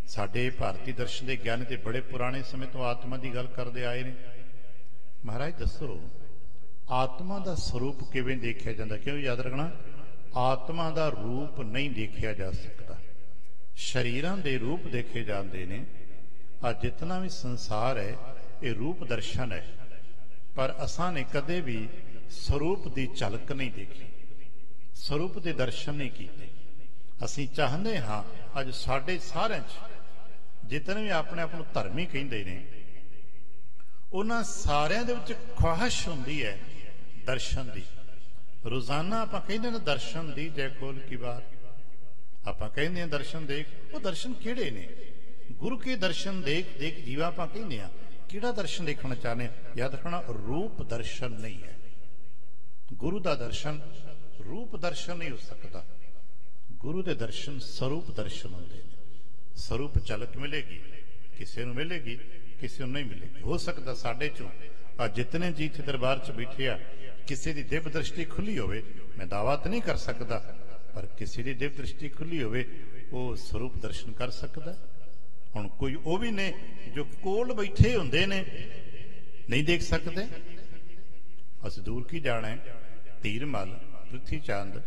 ਸਾਡੇ ਭਾਰਤੀ ਦਰਸ਼ਨ ਦੇ ਗਿਆਨੀ ਤੇ ਬੜੇ ਪੁਰਾਣੇ ਸਮੇਂ ਤੋਂ ਆਤਮਾ ਦੀ ਗੱਲ ਕਰਦੇ ਆਏ ਨੇ। ਮਹਾਰਾਜ ਦੱਸੋ ਆਤਮਾ ਦਾ ਸਰੂਪ ਕਿਵੇਂ ਦੇਖਿਆ ਜਾਂਦਾ? ਕਿਉਂ ਯਾਦ ਰੱਖਣਾ, ਆਤਮਾ ਦਾ ਰੂਪ ਨਹੀਂ ਦੇਖਿਆ ਜਾ ਸਕਦਾ, ਸ਼ਰੀਰਾਂ ਦੇ ਰੂਪ ਦੇਖੇ ਜਾਂਦੇ ਨੇ। ਆ ਜਿਤਨਾ ਵੀ ਸੰਸਾਰ ਹੈ ਇਹ ਰੂਪ ਦਰਸ਼ਨ ਹੈ, ਪਰ ਅਸਾਂ ਨੇ ਕਦੇ ਵੀ ਸਰੂਪ ਦੀ ਝਲਕ ਨਹੀਂ ਦੇਖੀ, ਸਰੂਪ ਦੇ ਦਰਸ਼ਨ ਨਹੀਂ ਕੀਤੇ। ਅਸੀਂ ਚਾਹੁੰਦੇ ਹਾਂ ਅੱਜ ਸਾਡੇ ਸਾਰਿਆਂ 'ਚ ਜਿਤਨੇ ਵੀ ਆਪਣੇ ਆਪ ਨੂੰ ਧਰਮੀ ਕਹਿੰਦੇ ਨੇ, ਉਹਨਾਂ ਸਾਰਿਆਂ ਦੇ ਵਿੱਚ ਖੁਆਇਸ਼ ਹੁੰਦੀ ਹੈ ਦਰਸ਼ਨ ਦੀ। ਰੋਜ਼ਾਨਾ ਆਪਾਂ ਕਹਿੰਦੇ ਨੇ ਦਰਸ਼ਨ ਦੀ ਜੈ ਖੋਲ ਕੀ ਬਾਤ, ਆਪਾਂ ਕਹਿੰਦੇ ਹਾਂ ਦਰਸ਼ਨ ਦੇਖ। ਉਹ ਦਰਸ਼ਨ ਕਿਹੜੇ ਨੇ? ਗੁਰੂ ਕੇ ਦਰਸ਼ਨ ਦੇਖ ਦੇਖ ਜੀਵਾ ਆਪਾਂ ਕਹਿੰਦੇ ਹਾਂ। ਕਿਹੜਾ ਦਰਸ਼ਨ ਦੇਖਣਾ ਚਾਹੁੰਦੇ? ਯਾਦ ਰੱਖਣਾ, ਰੂਪ ਦਰਸ਼ਨ ਨਹੀਂ ਹੈ। ਗੁਰੂ ਦਾ ਦਰਸ਼ਨ ਰੂਪ ਦਰਸ਼ਨ ਨਹੀਂ ਹੋ ਸਕਦਾ। ਗੁਰੂ ਦੇ ਦਰਸ਼ਨ ਸਰੂਪ ਦਰਸ਼ਨ ਹੁੰਦੇ ਨੇ। ਸਰੂਪ ਝਲਕ ਮਿਲੇਗੀ, ਕਿਸੇ ਨੂੰ ਮਿਲੇਗੀ, ਕਿਸੇ ਨੂੰ ਨਹੀਂ ਮਿਲੇਗੀ। ਹੋ ਸਕਦਾ ਸਾਡੇ ਚੋਂ ਆ ਜਿਤਨੇ ਜੀ ਇੱਥੇ ਦਰਬਾਰ 'ਚ ਬੈਠੇ ਆ, ਕਿਸੇ ਦੀ ਦਿਵ ਦ੍ਰਿਸ਼ਟੀ ਖੁੱਲੀ ਹੋਵੇ, ਮੈਂ ਦਾਅਵਾ ਤਾਂ ਨਹੀਂ ਕਰ ਸਕਦਾ, ਪਰ ਕਿਸੇ ਦੀ ਦਿਵ ਦ੍ਰਿਸ਼ਟੀ ਖੁੱਲੀ ਹੋਵੇ ਉਹ ਸਰੂਪ ਦਰਸ਼ਨ ਕਰ ਸਕਦਾ। ਹੁਣ ਕੋਈ ਉਹ ਵੀ ਨੇ ਜੋ ਕੋਲ ਬੈਠੇ ਹੁੰਦੇ ਨੇ, ਨਹੀਂ ਦੇਖ ਸਕਦੇ। ਅਸੀਂ ਦੂਰ ਕੀ ਜਾਣਾ, ਧੀਰ ਮਲ ਪ੍ਰਿਥੀ ਚੰਦ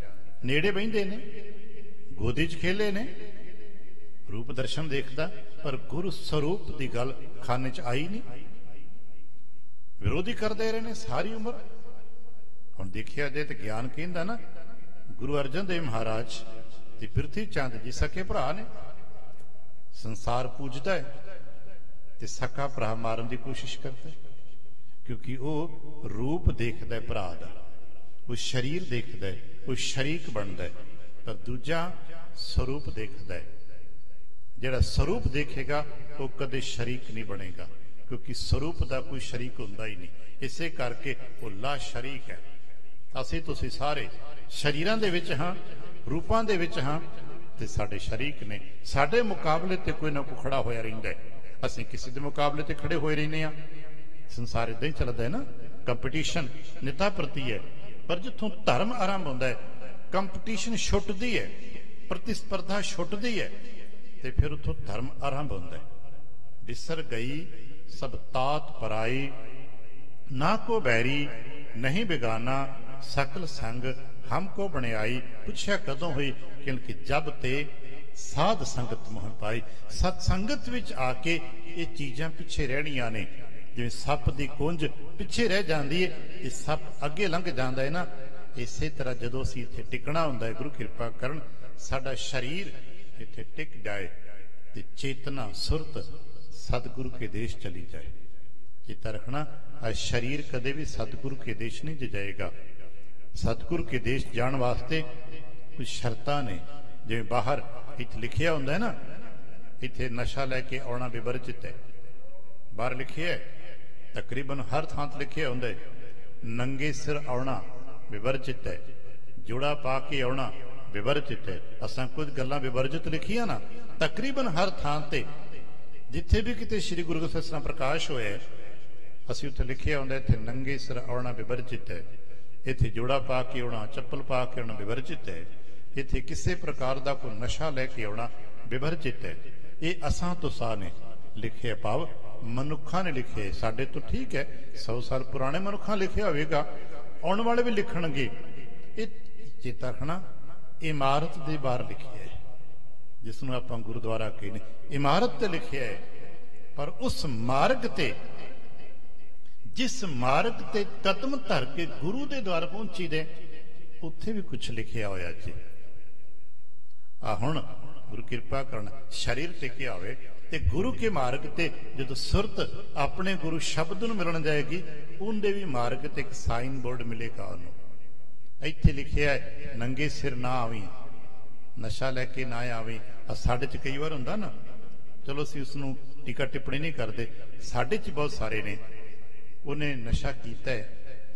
ਨੇੜੇ ਬਹਿੰਦੇ ਨੇ, ਗੋਦੀ 'ਚ ਖੇਲੇ ਨੇ, ਰੂਪ ਦਰਸ਼ਨ ਦੇਖਦਾ, ਪਰ ਗੁਰੂ ਸਰੂਪ ਦੀ ਗੱਲ ਖਾਨੇ 'ਚ ਆਈ ਨਹੀਂ। ਵਿਰੋਧੀ ਕਰਦੇ ਰਹੇ ਨੇ ਸਾਰੀ ਉਮਰ। ਹੁਣ ਦੇਖਿਆ ਜੇ ਤੇ ਗਿਆਨ ਕਹਿੰਦਾ ਨਾ, ਗੁਰੂ ਅਰਜਨ ਦੇਵ ਮਹਾਰਾਜ ਤੇ ਪ੍ਰਿਥੀ ਚੰਦ ਜੀ ਸਕੇ ਭਰਾ ਨੇ। ਸੰਸਾਰ ਪੂਜਦਾ ਹੈ ਤੇ ਸਕਾ ਭਰਾ ਮਾਰਨ ਦੀ ਕੋਸ਼ਿਸ਼ ਕਰਦਾ, ਕਿਉਂਕਿ ਉਹ ਰੂਪ ਦੇਖਦਾ ਭਰਾ ਦਾ, ਉਹ ਸਰੀਰ ਦੇਖਦਾ, ਉਹ ਸ਼ਰੀਕ ਬਣਦਾ, ਪਰ ਦੂਜਾ ਸਰੂਪ ਦੇਖਦਾ। ਜਿਹੜਾ ਸਰੂਪ ਦੇਖੇਗਾ ਉਹ ਕਦੇ ਸ਼ਰੀਕ ਨਹੀਂ ਬਣੇਗਾ, ਕਿਉਂਕਿ ਸਰੂਪ ਦਾ ਕੋਈ ਸ਼ਰੀਕ ਹੁੰਦਾ ਹੀ ਨਹੀਂ। ਇਸੇ ਕਰਕੇ ਉਹ ਲਾ ਸ਼ਰੀਕ ਹੈ। ਅਸੀਂ ਤੁਸੀਂ ਸਾਰੇ ਸ਼ਰੀਰਾਂ ਦੇ ਵਿੱਚ ਹਾਂ, ਰੂਪਾਂ ਦੇ ਵਿੱਚ ਹਾਂ, ਤੇ ਸਾਡੇ ਸ਼ਰੀਕ ਨੇ। ਸਾਡੇ ਮੁਕਾਬਲੇ ਤੇ ਕੋਈ ਨਾ ਕੋਈ ਖੜਾ ਹੋਇਆ ਰਹਿੰਦਾ ਹੈ, ਅਸੀਂ ਕਿਸੇ ਦੇ ਮੁਕਾਬਲੇ ਤੇ ਖੜੇ ਹੋਏ ਰਹਿੰਦੇ ਹਾਂ। ਸੰਸਾਰ ਏਦਾਂ ਹੀ ਚੱਲਦਾ ਹੈ ਨਾ, ਕੰਪੀਟੀਸ਼ਨ ਨਿਤਾ ਪ੍ਰਤੀ ਹੈ। ਪਰ ਜਿੱਥੋਂ ਧਰਮ ਆਰੰਭ ਹੁੰਦਾ ਹੈ, ਕੰਪੀਟੀਸ਼ਨ ਛੁੱਟਦੀ ਹੈ, ਪ੍ਰਤੀਸਪਰਧਾ ਛੁੱਟਦੀ ਹੈ, ਤੇ ਫਿਰ ਉੱਥੋਂ ਧਰਮ ਆਰੰਭ ਹੁੰਦਾ ਹੈ। ਵਿਸਰ ਗਈ ਸਭ ਤਾਤ ਪਰਾਈ, ਨਾ ਕੋ ਬੈਰੀ ਨਹੀਂ ਬਿਗਾਨਾ, ਸਕਲ ਸੰਗ ਹਮਕੋ ਬਣਾਈ। ਪੁੱਛਿਆ ਕਦੋਂ ਹੋਈ? ਕਿਉਂਕਿ ਜਬ ਤੇ ਸਾਧ ਸੰਗਤ ਮੋਹ ਪਾਈ। ਸਤ ਸੰਗਤ ਵਿੱਚ ਆ ਕੇ ਇਹ ਚੀਜ਼ਾਂ ਪਿੱਛੇ ਰਹਿਣੀਆਂ ਨੇ। ਜਿਵੇਂ ਸੱਪ ਦੀ ਕੁੰਝ ਪਿੱਛੇ ਰਹਿ ਜਾਂਦੀ ਹੈ ਤੇ ਸੱਪ ਅੱਗੇ ਲੰਘ ਜਾਂਦਾ ਹੈ ਨਾ, ਇਸੇ ਤਰ੍ਹਾਂ ਜਦੋਂ ਅਸੀਂ ਇੱਥੇ ਟਿਕਣਾ ਹੁੰਦਾ ਹੈ, ਗੁਰੂ ਕਿਰਪਾ ਕਰਨ ਸਾਡਾ ਸਰੀਰ ਇੱਥੇ ਟਿਕ ਜਾਏ ਤੇ ਚੇਤਨਾ ਸੁਰਤ ਸਤਿਗੁਰੂ ਕੇ ਦੇਸ਼ ਚਲੀ ਜਾਏ। चिता रखना, शरीर कदे भी सतगुरु के देश नहीं जाएगा। सतगुरु के देश जाने वास्ते कुछ शर्तां ने, जिवें बाहर इत्थे लिखिया हुंदा है ना, इत्थे नशा लैके आउणा विवर्जित है। बाहर लिखिया है, तकरीबन हर थां ते लिखिया हुंदा है, नंगे सिर आउणा विवर्जित है, जुड़ा पा के आउणा विवर्जित है। असां कुछ गल्लां विवर्जित लिखिया ना, तकरीबन हर थां ते जिथे भी किते श्री गुरु ग्रंथ ਸਾਹਿਬ प्रकाश होया असीं उत्थे लिखिया हुंदा इत्थे नंगे सिर आउणा विवर्जित है, इत्थे जोड़ा पा के आउणा, चप्पल पा के आउणा विवर्जित है, इत्थे किसी प्रकार का कोई नशा लैके आउणा विवर्जित है। ये असां तुसां ने लिखे, भाव मनुखा ने लिखे। साडे तो ठीक है 100 साल पुराने मनुखा लिखे होवेगा, आने वाले भी लिखणगे। ये चेता रखना, इमारत के बाहर लिखिया है, जिसनों आपां गुरुद्वारा कहने, इमारत ते लिखिया है, पर उस मार्ग ते, जिस मार्ग ते कदम धर के गुरु के द्वार पहुंची दे, उत्थे भी कुछ लिखिया होया जी। हुण गुरु कृपा करना, शरीर टिकिया होवे ते गुरु के मार्ग ते जदों सुरत अपने गुरु शब्द नूं मिलण जाएगी, उनके भी मार्ग ते एक साइन बोर्ड मिलेगा। उन्होंने इत्थे लिखिया है, नंगे सिर ना आवी, नशा लैके ना आवी। साडे च कई बार हुंदा ना, चलो असीं उसनूं टीका टिप्पणी नहीं करते, साडे च बहुत सारे ने, उन्हें नशा किया है,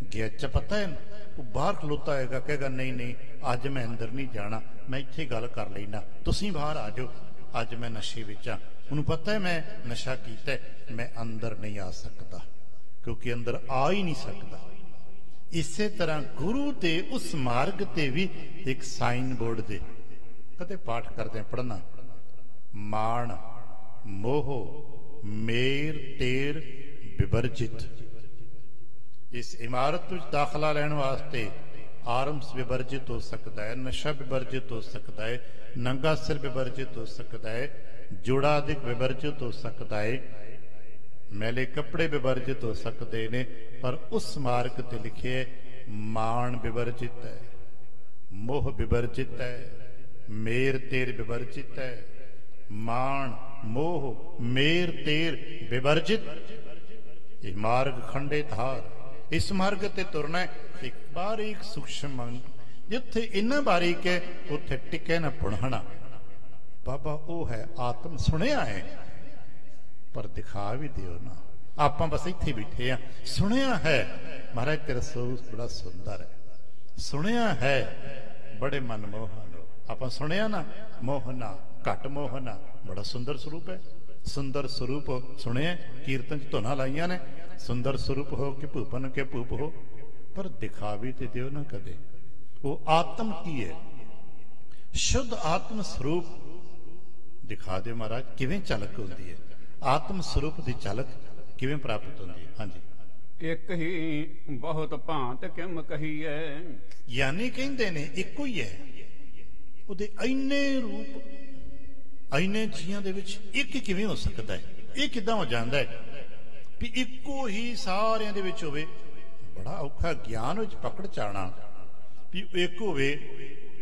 गया पता है, वो बाहर खलोता है, कहेगा नहीं नहीं अज मैं अंदर नहीं जाना, मैं इत्थे गल कर लेना, तुसीं बाहर आ जाओ, अज मैं नशे विच आ। उन्हें पता है मैं नशा किया है, मैं अंदर नहीं आ सकता, क्योंकि अंदर आ ही नहीं सकता। इसे तरह गुरु के उस मार्ग ते भी एक साइन बोर्ड दे कदे पाठ करते पढ़ना, मान मोह मेर तेर विवर्जित। इस इमारत में दाखला लैण वास्ते आरंभ विवर्जित हो सकता है, नशा विवर्जित हो सकता है, नंगा सिर विवर्जित हो सकता है, जोड़ा अधिक विवर्जित हो सकता है, मैले कपड़े विवर्जित हो सकते ने, पर उस मार्ग ते लिखे मान विवर्जित है, मोह विवर्जित है, मेर तेर विवर्जित है, मान मोह मेर तेर विवर्जित। ये मार्ग खंडे धार, इस मार्ग ते तुरना एक बारीक सूक्ष्म, जिथे इन्ना बारीक है उत्थे टिके न पुणहना। बाबा वो है आत्म, सुनिया है पर दिखा भी दियो ना। आपां बस इत्थे बैठे आ, सुनिया है महाराज तेरा स्वरूप बड़ा सुंदर है, सुनिया है बड़े मनमोहन हो। आपां सुनिया ना, मोहना घट मोहना, बड़ा सुंदर स्वरूप है, सुंदर स्वरूप सुने, कीर्तन च धुना लाइया ने, सुंदर स्वरूप हो कि भूपन के भूप हो, पर दिखा भी तो दियो ना कदे। वो आत्म की है, शुद्ध आत्म स्वरूप दिखा दे महाराज, किवें झलक होती है, आत्म स्वरूप की झलक किवें प्राप्त होती है। हाँ जी, एक ही बहुत भांत किम कहीए, यानी कहते ने इको ही है, उहदे इन्ने रूप, इन्ने जीआं दे विच एक किवें हो सकता है, ये किदां हो जांदा है भी इको ही सारियां दे विच होवे। बड़ा औखा ज्ञान विच पकड़ चाणा भी एक होवे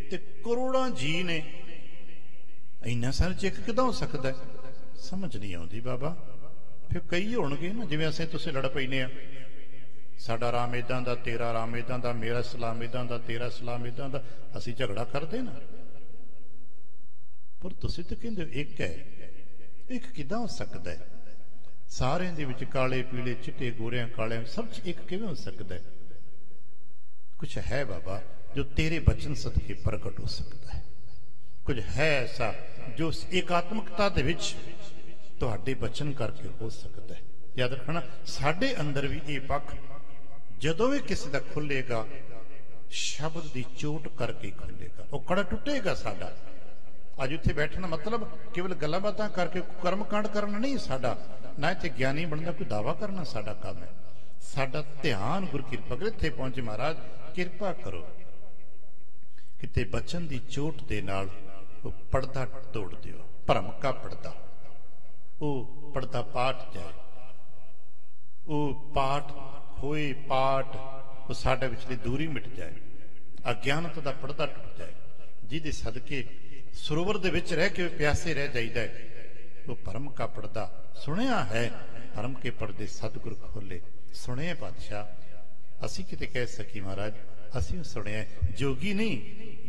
ते करोड़ां जी ने, इन्ना सारे च एक किदां हो सकता है, समझ नहीं आउंदी बाबा। फिर कई होणगे ना, जिवें असीं तुसीं लड़ पैने आ, साडा राम इदां दा, तेरा राम इदां दा, मेरा सलाम इदां दा, तेरा सलाम इदां दा, असीं झगड़ा करदे ना। पर तुसीं तो कहंदे एक है, एक किदां हो सकता है, सारे दे विच काले पीले चिट्टे गोरियां कालियां सब च एक किवें हो सकता है। कुछ है बाबा जो तेरे बचन सदके प्रगट हो सकता है, कुछ है ऐसा जो एकात्मकता दे विच तुहाडे बचन करके हो सकता है। याद रखना, साडे अंदर भी ये पक्ष जदों भी किसी का खुलेगा, शब्द की चोट करके खुलेगा, वो कड़ा टुटेगा साडा। अज उत्थे बैठना मतलब केवल गल्लां बातां करके कर्म कांड करना नहीं साडा, ना इत्थे ज्ञानी बनना कोई दावा करना साडा काम है। साडा ध्यान गुरु कृपा करे इत्थे पहुंचे, महाराज किरपा करो किते बचन की चोट दे नाल वो पड़दा तोड़ दियो, भरम का पड़दा, वो पड़दा पाट जाए, वो पाठ होए पाठ, वो साडे विचली दूरी मिट जाए, अज्ञानता का पड़दा टुट जाए, जिहदे सदके सरोवर दे विच रह के प्यासे रह जाइदा है। वो भरम का पड़दा सुनिया है धर्म के पर्दे सतगुर खोले। सुने पातशाह असी किते कह सकी महाराज, असी सुने जोगी नहीं,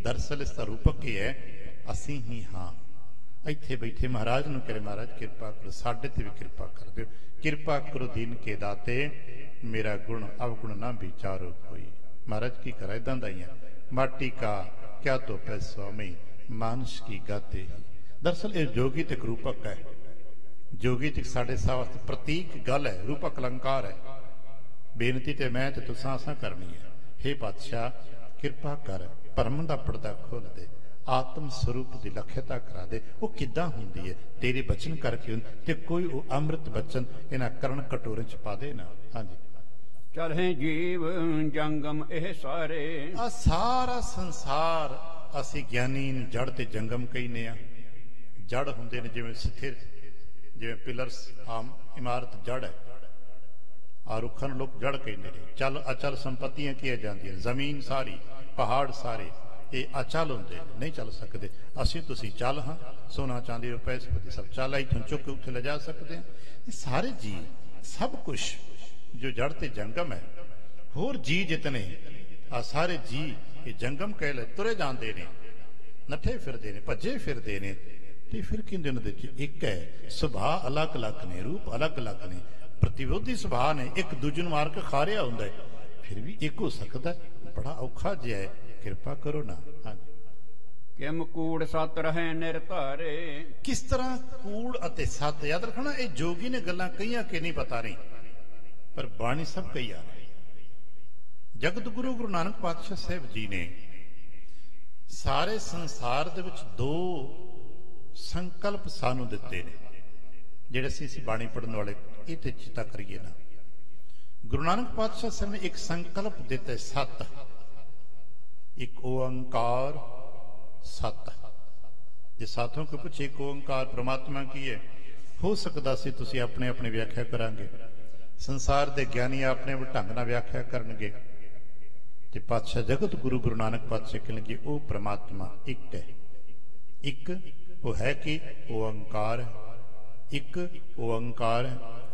दरअसल इसका रूपक ही है, असी ही हाँ। इत्थे बैठे महाराज नूं कहे महाराज किरपा करो, साडे ते भी किरपा कर दिओ, किरपा करो दीन के दाते, मेरा गुण अवगुण ना विचारो कोई। महाराज की करा इदां दा ही है, माटी का क्या तो स्वामी, मानस की गाते ही। दरअसल ये जोगी ते रूपक है, जोगी ते साडे साथ प्रतीक गल है, रूपक अलंकार है। बेनती ते मैं ते तुसां असां करनी है। हे पातशाह किरपा कर, भरम दा पर्दा खोल दे, आत्म स्वरूप की लख्यता करा दे। वो किद्दां हुंदी है, तेरे बचन करके ते कोई वो अमृत बचन इन्हां करण कटोरे च पा दे ना। हाँ जी, चले जीव जंगम एह सारे, आ सारा संसार असी ज्ञानी जड़ ते जंगम कहने आ। जड़ हुंदे ने जिवें स्थिर, जिवें पिलर्स आम इमारत जड़ है, आ रुखां नूं लोग जड़ कहंदे ने। चल अचल संपत्तियां की जांदियां, जमीन सारी, पहाड़ सारे ये अचल होंदे, नहीं चल सकते। असी तुसी चल हाँ, सोना चांदी रुपए संपत्ति सब चल, इत्थों चुक के उत्थे ले जा सकते हैं। ये सारे जी सब कुछ जो जड़ ते जंगम है, होर जी जितने आ सारे जी ये जंगम कह ले, तुरे जाते ने, नठे फिरदे ने, भजे फिरदे ने। ते फिर किंदे ने एक है, सुभाव अलग अलग ने, रूप अलग अलग ने, प्रतिविरोधी सुभाव ने, एक दूजे नूं मार के खा रहा हुंदा है, फिर भी एक हो सकता है। बड़ा औखा जिहा है, किरपा करो ना। हाँ, किम कूड़ सत रहे निरधारे, किस तरह कूड़ अते सत, याद रखना ये जोगी ने गल्लां कईयां के नहीं पता नहीं, पर बाणी सब कही आ रही। जगत गुरु गुरु नानक पातशाह साहब जी ने सारे संसार दे विच दो संकल्प सानू दिते ने, जिहड़े असीं बाणी पढ़न वाले ये ते चिता करिए ना। गुरु नानक पातशाह साहब ने एक संकल्प दिता, सत, एक ओंकार सत। जे साथों को पूछे एक ओंकार परमात्मा की है, हो सकता सी तुसी अपने अपने व्याख्या करांगे, संसार दे ज्ञानी अपने ढंग नाल व्याख्या करनगे, ते पातशाह जगत गुरु गुरु नानक पातशाह कहणगे ओ परमात्मा एक है। एक वो है कि ओंकार, एक ओंकार,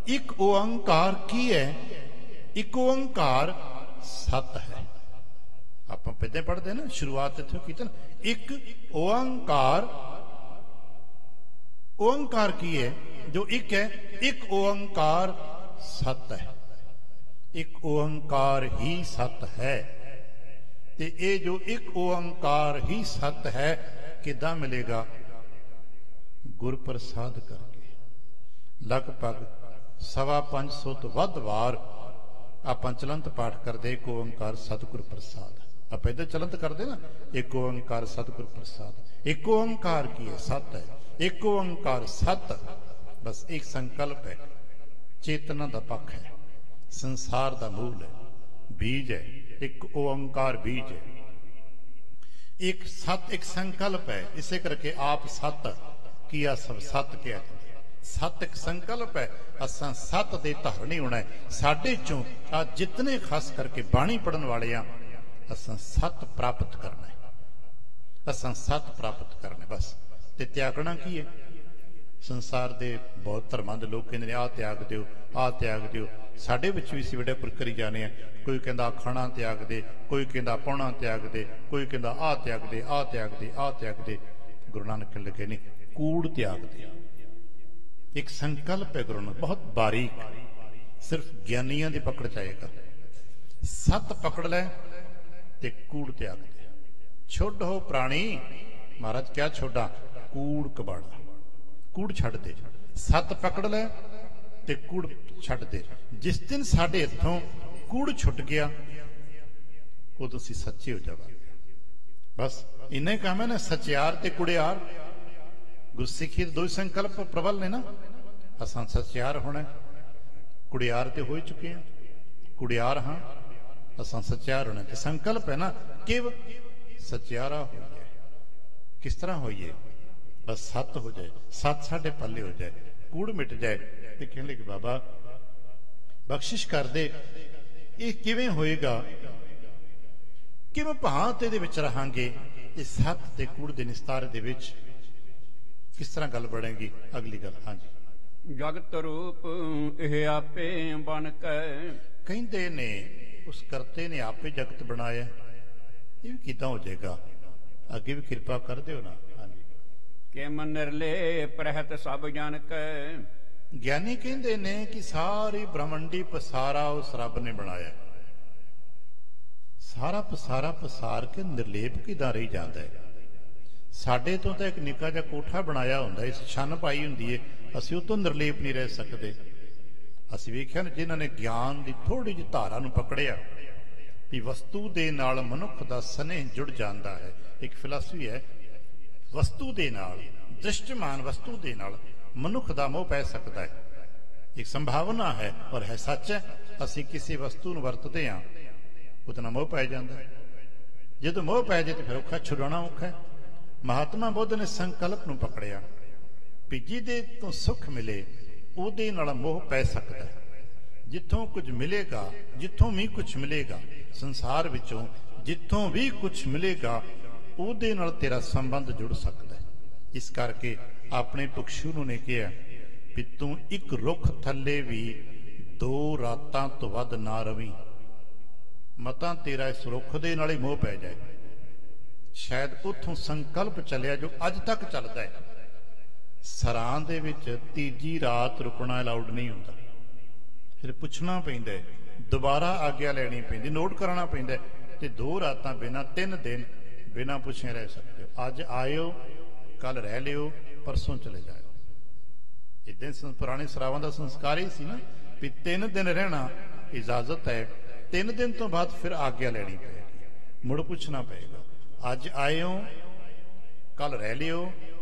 एक ओंकार की है, एक ओंकार सत है। आप पहले पढ़ते हैं ना, शुरुआत इत्थों की ना, एक ओंकार, ओंकार की है जो एक है, एक ओंकार सत है, एक ओंकार ही सत है। ते ये जो एक ओंकार ही सत है किदां मिलेगा? गुर प्रसाद करके। लगभग 550 तो वध वार आप चलंत पाठ करते, एक ओंकार सतगुर प्रसाद। आप इधर चलंत करते ना, एक ओंकार सतगुर प्रसाद। एक ओंकार की है, सत है, एक ओंकार सत। बस एक संकल्प है, चेतना का पक्ष है, संसार का मूल है, बीज है, एक ओंकार बीज है। एक सत, एक संकल्प है, इसे करके आप सत किया सब सत किया। सत एक संकल्प है, असा सत दे धारणी होना है। साडे चों आ जितने खास करके बाणी पढ़न वाले आ, असा सत प्राप्त करना है, असा सत प्राप्त करना है। बस ते त्यागना की है? संसार दे बहुत धर्मां दे लोग कहंदे ने आ त्याग दिओ, आ त्याग दिओ। साडे विच भी इसी वड्डे करी जाने आ। कोई कहंदा खाना त्याग दे, कोई कहंदा पौना त्याग दे, कोई कहंदा आ त्याग दे, आ त्याग दे, आ त्याग दे। गुरु नानक कहण लगे नहीं, कूड़ त्याग दे। एक संकल्प है गुरु नानक, बहुत बारीक, सिर्फ ज्ञानियां दी पकड़ जाएगा। सत पकड़ ले ते कूड़ त्याग दे। छोड़ो प्राणी, महाराज क्या छोड़ा? कूड़ कबाड़ा, कूड़ छड़ दे। सत पकड़ ले ते कूड़ छड़ दे। जिस दिन साडे इत्थों कूड़ छुट गया, उदों असीं सच्चे हो जावांगे। बस इन्ना ही काम है ना, सचियार ते कुड़ियार। गुरसिੱਖੀ दो ही संकल्प प्रबल ने ना, असां सचियार होना, कुड़ियार ते हो चुके हैं, कुड़ियार हाँ, असां सचियार होना। ते संकल्प है ना कि सचियारा हो जाए। किस तरह होइए? बस सत हो जाए, सत साडे पल्ले हो जाए, कूड़ मिट जाए। ते कहने लगे बाबा बख्शिश कर दे, ये किवें होएगा? किवें भांत इहदे विच रहांगे? इस सत ते कूड़ दे निस्तारे दे विच किस तरह गल बढ़ेगी? अगली गल। हाँ जी, ਜਗਤ ਰੂਪ ਇਹ ਆਪੇ ਬਨ ਕੈ। ਕਹਿੰਦੇ ਨੇ ਉਸ ਕਰਤੇ ਨੇ ਆਪੇ ਜਗਤ ਬਣਾਇਆ, ਇਹ ਵੀ ਕਿੱਦਾਂ ਹੋ ਜਾਏਗਾ? ਅੱਗੇ ਵੀ ਕਿਰਪਾ ਕਰ ਦਿਓ ਨਾ। ਹਾਂਜੀ। ਕਿਮ ਨਿਰਲੇਪ ਰਹਿਤ ਸਭ ਜਨ ਕੈ। ਗਿਆਨੀ ਕਹਿੰਦੇ ਨੇ ਕਿ ਸਾਰੀ ਬ੍ਰਹਮੰਡੀ ਪਸਾਰਾ ਉਸ ਰੱਬ ਨੇ ਬਣਾਇਆ। ਸਾਰਾ ਪਸਾਰਾ ਪਸਾਰ ਕੇ ਨਿਰਲੇਪ ਕਿੱਦਾਂ ਰਹੀ ਜਾਂਦਾ ਹੈ? ਸਾਡੇ ਤੋਂ ਤਾਂ ਇੱਕ ਨਿੱਕਾ ਜਿਹਾ ਕੋਠਾ ਬਣਾਇਆ ਹੁੰਦਾ, ਇਸ ਛੰਨ ਪਾਈ ਹੁੰਦੀ ਹੈ, ਅਸੀਂ ਉਹ ਤੋਂ ਨਿਰਲੇਪ ਨਹੀਂ ਰਹਿ ਸਕਦੇ। ਅਸੀਂ ਵੇਖਿਆ ਨਾ ਜਿਨ੍ਹਾਂ ਨੇ ਗਿਆਨ ਦੀ ਥੋੜੀ ਜਿਹੀ ਧਾਰਾ ਨੂੰ ਪਕੜਿਆ ਵੀ ਵਸਤੂ ਦੇ ਨਾਲ ਮਨੁੱਖ ਦਾ ਸਨੇਹ ਜੁੜ ਜਾਂਦਾ ਹੈ। ਇੱਕ ਫਿਲਾਸਫੀ ਹੈ, ਵਸਤੂ ਦੇ ਨਾਲ, ਦ੍ਰਿਸ਼ਟਮਾਨ ਵਸਤੂ ਦੇ ਨਾਲ ਮਨੁੱਖ ਦਾ ਮੋਹ ਪੈ ਸਕਦਾ ਹੈ। ਇੱਕ ਸੰਭਾਵਨਾ ਹੈ ਔਰ ਹੈ ਸੱਚ ਹੈ। ਅਸੀਂ ਕਿਸੇ ਵਸਤੂ ਨੂੰ ਵਰਤਦੇ ਹਾਂ, ਉਹਦਾ ਨਾਲ ਮੋਹ ਪੈ ਜਾਂਦਾ ਹੈ। ਜਦੋਂ ਮੋਹ ਪੈ ਜਾਏ ਤਾਂ ਫਿਰ ਔਖਾ, ਛੁਡਾਉਣਾ ਔਖਾ ਹੈ। ਮਹਾਤਮਾ ਬੁੱਧ ਨੇ ਸੰਕਲਪ ਨੂੰ ਪਕੜਿਆ ਵੀ ਜਿਹਦੇ ਤੋਂ ਸੁੱਖ ਮਿਲੇ ਉਹਦੇ ਨਾਲ ਮੋਹ ਪੈ ਸਕਦਾ ਹੈ। ਜਿੱਥੋਂ ਕੁਝ ਮਿਲੇਗਾ, ਜਿੱਥੋਂ ਵੀ ਕੁਝ ਮਿਲੇਗਾ ਸੰਸਾਰ ਵਿੱਚੋਂ, ਜਿੱਥੋਂ ਵੀ ਕੁਝ ਮਿਲੇਗਾ ਉਹਦੇ ਨਾਲ ਤੇਰਾ ਸੰਬੰਧ ਜੁੜ ਸਕਦਾ ਹੈ। ਇਸ ਕਰਕੇ ਆਪਣੇ ਭਿਕਸ਼ੂ ਨੂੰ ਨੇ ਕਿਹਾ ਵੀ ਤੂੰ ਇੱਕ ਰੁੱਖ ਥੱਲੇ ਵੀ 2 ਰਾਤਾਂ ਤੋਂ ਵੱਧ ਨਾ ਰਵੀਂ, ਮਤਾਂ ਤੇਰਾ ਇਸ ਰੁੱਖ ਦੇ ਨਾਲ ਹੀ ਮੋਹ ਪੈ ਜਾਏ। ਸ਼ਾਇਦ ਉੱਥੋਂ ਸੰਕਲਪ ਚੱਲਿਆ ਜੋ ਅੱਜ ਤੱਕ ਚੱਲਦਾ ਹੈ। ਸਰਾਂ ਦੇ ਵਿੱਚ ਤੀਜੀ ਰਾਤ ਰੁਕਣਾ ਅਲਾਉਡ ਨਹੀਂ ਹੁੰਦਾ, ਫਿਰ ਪੁੱਛਣਾ ਪੈਂਦਾ, ਦੁਬਾਰਾ ਆਗਿਆ ਲੈਣੀ ਪੈਂਦੀ, ਨੋਟ ਕਰਾਉਣਾ ਪੈਂਦਾ ਤੇ 2 ਰਾਤਾਂ ਬਿਨਾਂ, 3 ਦਿਨ ਬਿਨਾਂ ਪੁੱਛੇ ਰਹਿ ਸਕਦੇ ਹੋ। ਅੱਜ ਆਇਓ, ਕੱਲ ਰਹਿ ਲਿਓ, ਪਰਸੋਂ ਚਲੇ ਜਾਓ। ਇਦਾਂ ਪੁਰਾਣੇ ਸਰਾਵਾਂ ਦਾ ਸੰਸਕਾਰ ਹੀ ਸੀ ਨਾ ਵੀ 3 ਦਿਨ ਰਹਿਣਾ ਇਜਾਜ਼ਤ ਹੈ, 3 ਦਿਨ ਤੋਂ ਬਾਅਦ ਫਿਰ ਆਗਿਆ ਲੈਣੀ ਪਏਗੀ, ਮੁੜ ਪੁੱਛਣਾ ਪਏਗਾ। ਅੱਜ ਆਇਓ, ਕੱਲ ਰਹਿ ਲਿਓ,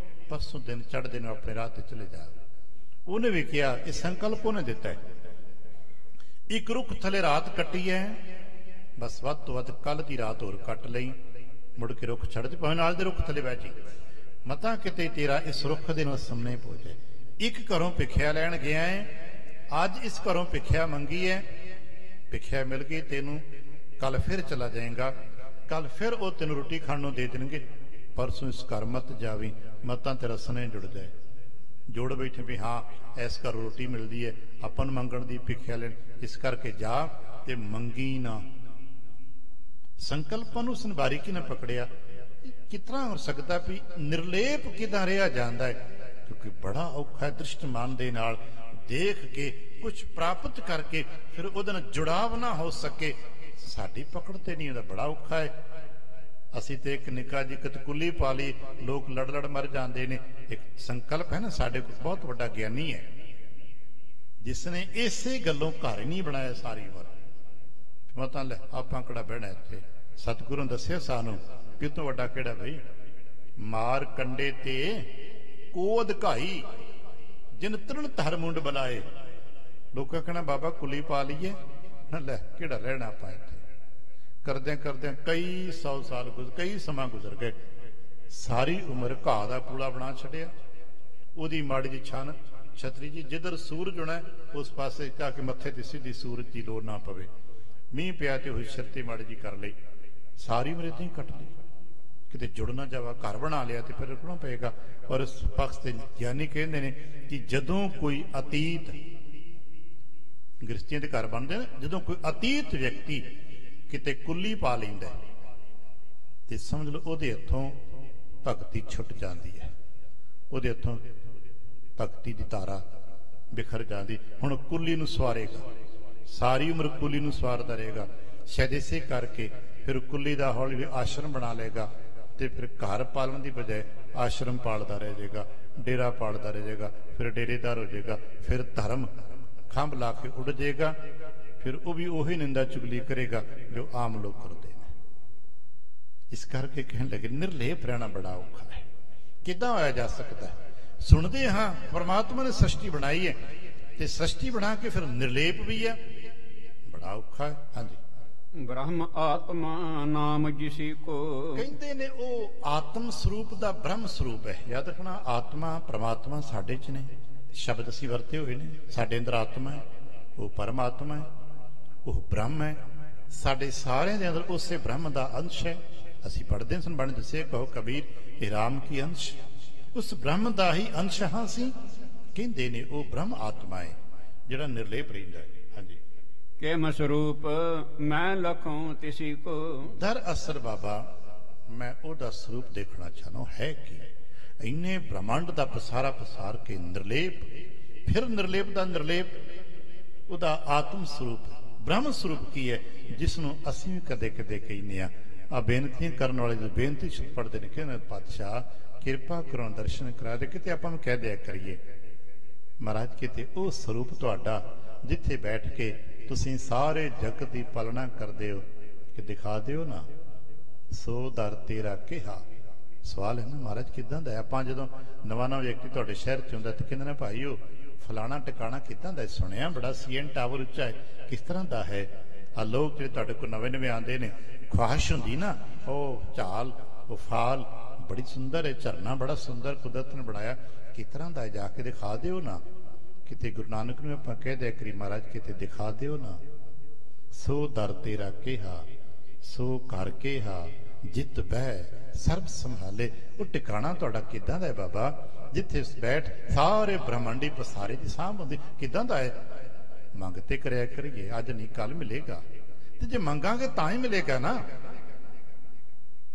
ਪਰਸੋਂ ਦਿਨ ਚੜ੍ਹਦੇ ਨੂੰ ਆਪਣੇ ਰਾਹ ਤੇ ਚਲੇ ਜਾਓ। ਉਹਨੇ ਵੀ ਕਿਹਾ, ਇਹ ਸੰਕਲਪ ਉਹਨੇ ਦਿੱਤਾ ਹੈ। ਇੱਕ ਰੁੱਖ ਥੱਲੇ ਰਾਤ ਕੱਟੀ ਹੈ, ਬਸ ਵੱਧ ਤੋਂ ਵੱਧ ਕੱਲ ਦੀ ਰਾਤ ਹੋਰ ਕੱਟ ਲਈ, ਮੁੜ ਕੇ ਰੁੱਖ ਛੱਡ ਦੇ, ਭਾਵੇਂ ਨਾਲ ਦੇ ਰੁੱਖ ਥੱਲੇ ਬਹਿ ਜੀ, ਮਤਾਂ ਕਿਤੇ ਤੇਰਾ ਇਸ ਰੁੱਖ ਦੇ ਨਾਲ ਸਾਹਮਣੇ ਪਹੁੰਚੇ। ਇੱਕ ਘਰੋਂ ਭਿੱਖਿਆ ਲੈਣ ਗਿਆ ਹੈ, ਅੱਜ ਇਸ ਘਰੋਂ ਭਿੱਖਿਆ ਮੰਗੀ ਹੈ, ਭਿੱਖਿਆ ਮਿਲ ਗਈ ਤੈਨੂੰ, ਕੱਲ ਫਿਰ ਚਲਾ ਜਾਏਗਾ, ਕੱਲ ਫਿਰ ਉਹ ਤੈਨੂੰ ਰੋਟੀ ਖਾਣ ਨੂੰ ਦੇ ਦੇਣਗੇ, ਪਰਸੋਂ ਇਸ ਘਰ ਮਤ ਜਾਵੀਂ, ਮਤਾਂ ਤੇਰਾ ਸਨੇਹ ਜੁੜ ਜਾਏ। ਜੋੜ ਬੈਠੇ ਵੀ ਹਾਂ ਇਸ ਘਰ ਰੋਟੀ ਮਿਲਦੀ ਹੈ, ਆਪਾਂ ਨੂੰ ਮੰਗਣ ਦੀ ਭਿੱਖਿਆ ਲੈਣ, ਇਸ ਕਰਕੇ ਜਾ ਤੇ ਮੰਗੀ ਨਾ। ਸੰਕਲਪਾਂ ਨੂੰ ਉਸਨੇ ਬਾਰੀਕੀ ਨਾਲ ਪਕੜਿਆ। ਕਿਤਨਾ ਹੋ ਸਕਦਾ ਵੀ ਨਿਰਲੇਪ ਕਿਦਾਂ ਰਿਹਾ ਜਾਂਦਾ ਹੈ? ਕਿਉਂਕਿ ਬੜਾ ਔਖਾ ਹੈ ਦ੍ਰਿਸ਼ਟਮਾਨ ਦੇ ਨਾਲ ਦੇਖ ਕੇ ਕੁਝ ਪ੍ਰਾਪਤ ਕਰਕੇ ਫਿਰ ਉਹਦੇ ਨਾਲ ਜੁੜਾਵ ਨਾ ਹੋ ਸਕੇ, ਸਾਡੀ ਪਕੜ ਤੇ ਨਹੀਂ, ਉਹਦਾ ਬੜਾ ਔਖਾ ਹੈ। ਅਸੀਂ ਤੇ ਇੱਕ ਨਿੱਕਾ ਜਿਹੀ ਕਤਕੁੱਲੀ ਪਾ ਲਈ, ਲੋਕ ਲੜ ਲੜ ਮਰ ਜਾਂਦੇ ਨੇ। ਇੱਕ ਸੰਕਲਪ ਹੈ ਨਾ, ਸਾਡੇ ਕੋਲ ਬਹੁਤ ਵੱਡਾ ਗਿਆਨੀ ਹੈ ਜਿਸ ਨੇ ਇਸੇ ਗੱਲੋਂ ਘਰ ਨਹੀਂ ਬਣਾਇਆ ਸਾਰੀ ਵਾਰ। ਮਤਾਂ ਲੈ ਆਪਾਂ ਕਿਹੜਾ ਬਹਿਣਾ ਇੱਥੇ, ਸਤਿਗੁਰੂ ਨੇ ਦੱਸਿਆ ਸਾਨੂੰ ਕਿਤੋਂ ਵੱਡਾ ਕਿਹੜਾ ਬਈ। ਮਾਰ ਕੰਡੇ ਤੇ ਕੋ ਅਧਿਕਾਈ, ਜਿਨ ਤ੍ਰਿਣ ਧਰ ਮੁੰਡ ਬੁਲਾਏ। ਲੋਕਾਂ ਕਹਿਣਾ ਬਾਬਾ ਕੁਲੀ ਪਾ ਲਈਏ ਨਾ, ਲੈ ਕਿਹੜਾ ਰਹਿਣਾ ਆਪਾਂ ਇੱਥੇ। ਕਰਦਿਆਂ ਕਰਦਿਆਂ ਕਈ 100 ਸਾਲ ਕਈ ਸਮਾਂ ਗੁਜ਼ਰ ਗਏ, ਸਾਰੀ ਉਮਰ ਘਾਹ ਦਾ ਪੂਲਾ ਬਣਾ ਛੱਡਿਆ। ਉਹਦੀ ਮਾੜੀ ਜੀ ਛਣ ਛਤਰੀ ਜੀ, ਜਿੱਧਰ ਸੂਰਜ ਹੋਣਾ ਉਸ ਪਾਸੇ ਜਾ ਕੇ ਮੱਥੇ ਤੇ ਸਿੱਧੀ ਸੂਰਜ ਦੀ ਲੋੜ ਨਾ ਪਵੇ। ਮੀਂਹ ਪਿਆ ਤੇ ਹੋਈ ਸਿਰ ਤੇ ਮਾੜੀ ਜੀ ਕਰ ਲਈ, ਸਾਰੀ ਉਮਰ ਏਦਾਂ ਹੀ ਕੱਟ ਲਈ। ਕਿਤੇ ਜੁੜ ਨਾ ਜਾਵਾ, ਘਰ ਬਣਾ ਲਿਆ ਤੇ ਫਿਰ ਰੁਕਣਾ ਪਏਗਾ। ਔਰ ਇਸ ਪੱਖ ਤੇ ਗਿਆਨੀ ਕਹਿੰਦੇ ਨੇ ਕਿ ਜਦੋਂ ਕੋਈ ਅਤੀਤ, ਗ੍ਰਸਤੀਆਂ ਦੇ ਘਰ ਬਣਦੇ ਨੇ, ਜਦੋਂ ਕੋਈ ਅਤੀਤ ਵਿਅਕਤੀ ਕਿਤੇ ਕੁੱਲੀ ਪਾ ਲੈਂਦਾ ਤੇ ਸਮਝ ਲਓ ਉਹਦੇ ਹੱਥੋਂ ਭਗਤੀ ਛੁੱਟ ਜਾਂਦੀ ਹੈ, ਉਹਦੇ ਹੱਥੋਂ ਭਗਤੀ ਦੀ ਧਾਰਾ ਬਿਖਰ ਜਾਂਦੀ। ਹੁਣ ਕੁੱਲੀ ਨੂੰ ਸਵਾਰੇਗਾ, ਸਾਰੀ ਉਮਰ ਕੁੱਲੀ ਨੂੰ ਸਵਾਰਦਾ ਰਹੇਗਾ। ਸ਼ਾਇਦ ਇਸੇ ਕਰਕੇ ਫਿਰ ਕੁੱਲੀ ਦਾ ਹੌਲੀ ਹੌਲੀ ਆਸ਼ਰਮ ਬਣਾ ਲਏਗਾ ਤੇ ਫਿਰ ਘਰ ਪਾਲਣ ਦੀ ਬਜਾਏ ਆਸ਼ਰਮ ਪਾਲਦਾ ਰਹਿ ਜਾਏਗਾ, ਡੇਰਾ ਪਾਲਦਾ ਰਹਿ ਜਾਏਗਾ, ਫਿਰ ਡੇਰੇਦਾਰ ਹੋ ਜਾਏਗਾ, ਫਿਰ ਧਰਮ ਖੰਭ ਲਾ ਕੇ ਉੱਡ ਜਾਏਗਾ, ਫਿਰ ਉਹ ਵੀ ਉਹੀ ਨਿੰਦਾ ਚੁਗਲੀ ਕਰੇਗਾ ਜੋ ਆਮ ਲੋਕ ਕਰਦੇ ਨੇ। ਇਸ ਕਰਕੇ ਕਹਿਣ ਲੱਗੇ ਨਿਰਲੇਪ ਰਹਿਣਾ ਬੜਾ ਔਖਾ ਹੈ। ਕਿੱਦਾਂ ਹੋਇਆ ਜਾ ਸਕਦਾ? ਸੁਣਦੇ ਹਾਂ ਪਰਮਾਤਮਾ ਨੇ ਸ੍ਰਿਸ਼ਟੀ ਬਣਾਈ ਹੈ ਤੇ ਸ੍ਰਿਸ਼ਟੀ ਬਣਾ ਕੇ ਫਿਰ ਨਿਰਲੇਪ ਵੀ ਹੈ, ਬੜਾ ਔਖਾ ਹੈ। ਹਾਂਜੀ। ਬ੍ਰਹਮ ਆਤਮਾ ਨਾਮ ਜਿਸੀ ਕੋ, ਕਹਿੰਦੇ ਨੇ ਉਹ ਆਤਮ ਸਰੂਪ ਦਾ ਬ੍ਰਹਮ ਸਰੂਪ ਹੈ। ਯਾਦ ਰੱਖਣਾ, ਆਤਮਾ ਪ੍ਰਮਾਤਮਾ ਸਾਡੇ ਚ ਨੇ, ਸ਼ਬਦ ਅਸੀਂ ਵਰਤੇ ਹੋਏ ਨੇ। ਸਾਡੇ ਅੰਦਰ ਆਤਮਾ ਹੈ, ਉਹ ਪਰਮਾਤਮਾ ਹੈ, ਉਹ ਬ੍ਰਹਮ ਹੈ। ਸਾਡੇ ਸਾਰਿਆਂ ਦੇ ਅੰਦਰ ਉਸੇ ਬ੍ਰਹਮ ਦਾ ਅੰਸ਼ ਹੈ। ਅਸੀਂ ਪੜ੍ਹਦੇ ਸਨ, ਬਣ ਦੱਸੇ ਕਹੋ ਕਬੀਰ ਇਹ ਰਾਮ ਕੀ ਅੰਸ਼, ਉਸ ਬ੍ਰਹਮ ਦਾ ਹੀ ਅੰਸ਼ ਹਾਂ ਅਸੀਂ। ਕਹਿੰਦੇ ਨੇ ਉਹ ਬ੍ਰਹਮ ਆਤਮਾ ਹੈ ਜਿਹੜਾ ਨਿਰਲੇਪ ਰਹਿੰਦਾ ਹੈ। ਹਾਂਜੀ, ਕਿਮ ਸਰੂਪ ਮੈਂ ਲਖੋਂ ਤਿਸੀ ਕੋ। ਦਰਅਸਲ ਬਾਬਾ ਮੈਂ ਉਹਦਾ ਸਰੂਪ ਦੇਖਣਾ ਚਾਹਨਾ ਹੈ ਕਿ ਇੰਨੇ ਬ੍ਰਹਮੰਡ ਦਾ ਪਸਾਰਾ ਪਸਾਰ ਕੇ ਨਿਰਲੇਪ, ਫਿਰ ਨਿਰਲੇਪ ਦਾ ਨਿਰਲੇਪ ਉਹਦਾ ਆਤਮ ਸਰੂਪ ਬ੍ਰਹਮ ਸਰੂਪ ਕੀ ਹੈ, ਜਿਸ ਨੂੰ ਅਸੀਂ ਵੀ ਕਦੇ ਕਦੇ ਕਹਿੰਦੇ ਆ ਬੇਨਤੀਆਂ ਕਰਨ ਵਾਲੇ ਜੋ ਬੇਨਤੀ ਪੜ੍ਹਦੇ ਨੇ ਕਹਿੰਦੇ ਪਾਤਸ਼ਾਹ ਕਿਰਪਾ ਕਰੋ ਦਰਸ਼ਨ ਕਰਾ ਦੇ, ਕਿਤੇ ਆਪਾਂ ਨੂੰ ਕਹਿ ਦਿਆ ਕਰੀਏ ਮਹਾਰਾਜ ਕਿਤੇ ਉਹ ਸਰੂਪ ਤੁਹਾਡਾ ਜਿੱਥੇ ਬੈਠ ਕੇ ਤੁਸੀਂ ਸਾਰੇ ਜਗਤ ਦੀ ਪਾਲਣਾ ਕਰਦੇ ਹੋ ਕਿ ਦਿਖਾ ਦਿਓ ਨਾ। ਸੋ ਦਰ ਤੇਰਾ ਕਿਹਾ। ਸਵਾਲ ਹੈ ਨਾ ਮਹਾਰਾਜ ਕਿੱਦਾਂ ਦਾ? ਆਪਾਂ ਜਦੋਂ ਨਵਾਂ ਨਵਾਂ ਵਿਅਕਤੀ ਤੁਹਾਡੇ ਸ਼ਹਿਰ ਚ ਹੁੰਦਾ ਤੇ ਕਹਿੰਦੇ ਨੇ ਭਾਈ ਉਹ ਫਲਾਣਾ ਟਿਕਾਣਾ ਕਿੱਦਾਂ ਦਾ? ਸੁਣਿਆ ਬੜਾ CN ਟਾਵਰ ਉੱਚਾ ਹੈ, ਕਿਸ ਤਰ੍ਹਾਂ ਦਾ ਹੈ? ਆ ਲੋਕ ਜਿਹੜੇ ਤੁਹਾਡੇ ਕੋਲ ਨਵੇਂ ਨਵੇਂ ਆਉਂਦੇ ਨੇ, ਖੁਆਇਸ਼ ਹੁੰਦੀ ਨਾ ਉਹ ਝਾਲ ਉਹ ਫਾਲ ਬੜੀ ਸੁੰਦਰ ਹੈ, ਝਰਨਾ ਬੜਾ ਸੁੰਦਰ ਕੁਦਰਤ ਨੇ ਬਣਾਇਆ, ਕਿਸ ਤਰ੍ਹਾਂ ਦਾ ਜਾ ਕੇ ਦਿਖਾ ਦਿਓ ਨਾ। ਕਿਤੇ ਗੁਰੂ ਨਾਨਕ ਨੂੰ ਆਪਾਂ ਕਹਿ ਦਿਆ ਕਰੀ ਮਹਾਰਾਜ ਕਿਤੇ ਦਿਖਾ ਦਿਓ ਨਾ। ਸੋ ਦਰ ਤੇਰਾ ਕਿਹਾ ਸੋ ਘਰ ਕਿਹਾ ਜਿੱਤ ਬਹਿ ਸਰਬ ਸੰਭਾਲੇ। ਉਹ ਟਿਕਾਣਾ ਤੁਹਾਡਾ ਕਿੱਦਾਂ ਦਾ ਹੈ ਬਾਬਾ, ਜਿੱਥੇ ਬੈਠ ਸਾਰੇ ਬ੍ਰਹਮੰਡੀ ਪਸਾਰੇ ਦੀ ਸਾਂਭ ਹੁੰਦੀ? ਕਿੱਦਾਂ ਦਾ ਹੈ? ਮੰਗ ਤੇ ਕਰਿਆ ਕਰੀਏ, ਅੱਜ ਨਹੀਂ ਕੱਲ ਮਿਲੇਗਾ, ਤੇ ਜੇ ਮੰਗਾਂਗੇ ਤਾਂ ਹੀ ਮਿਲੇਗਾ ਨਾ।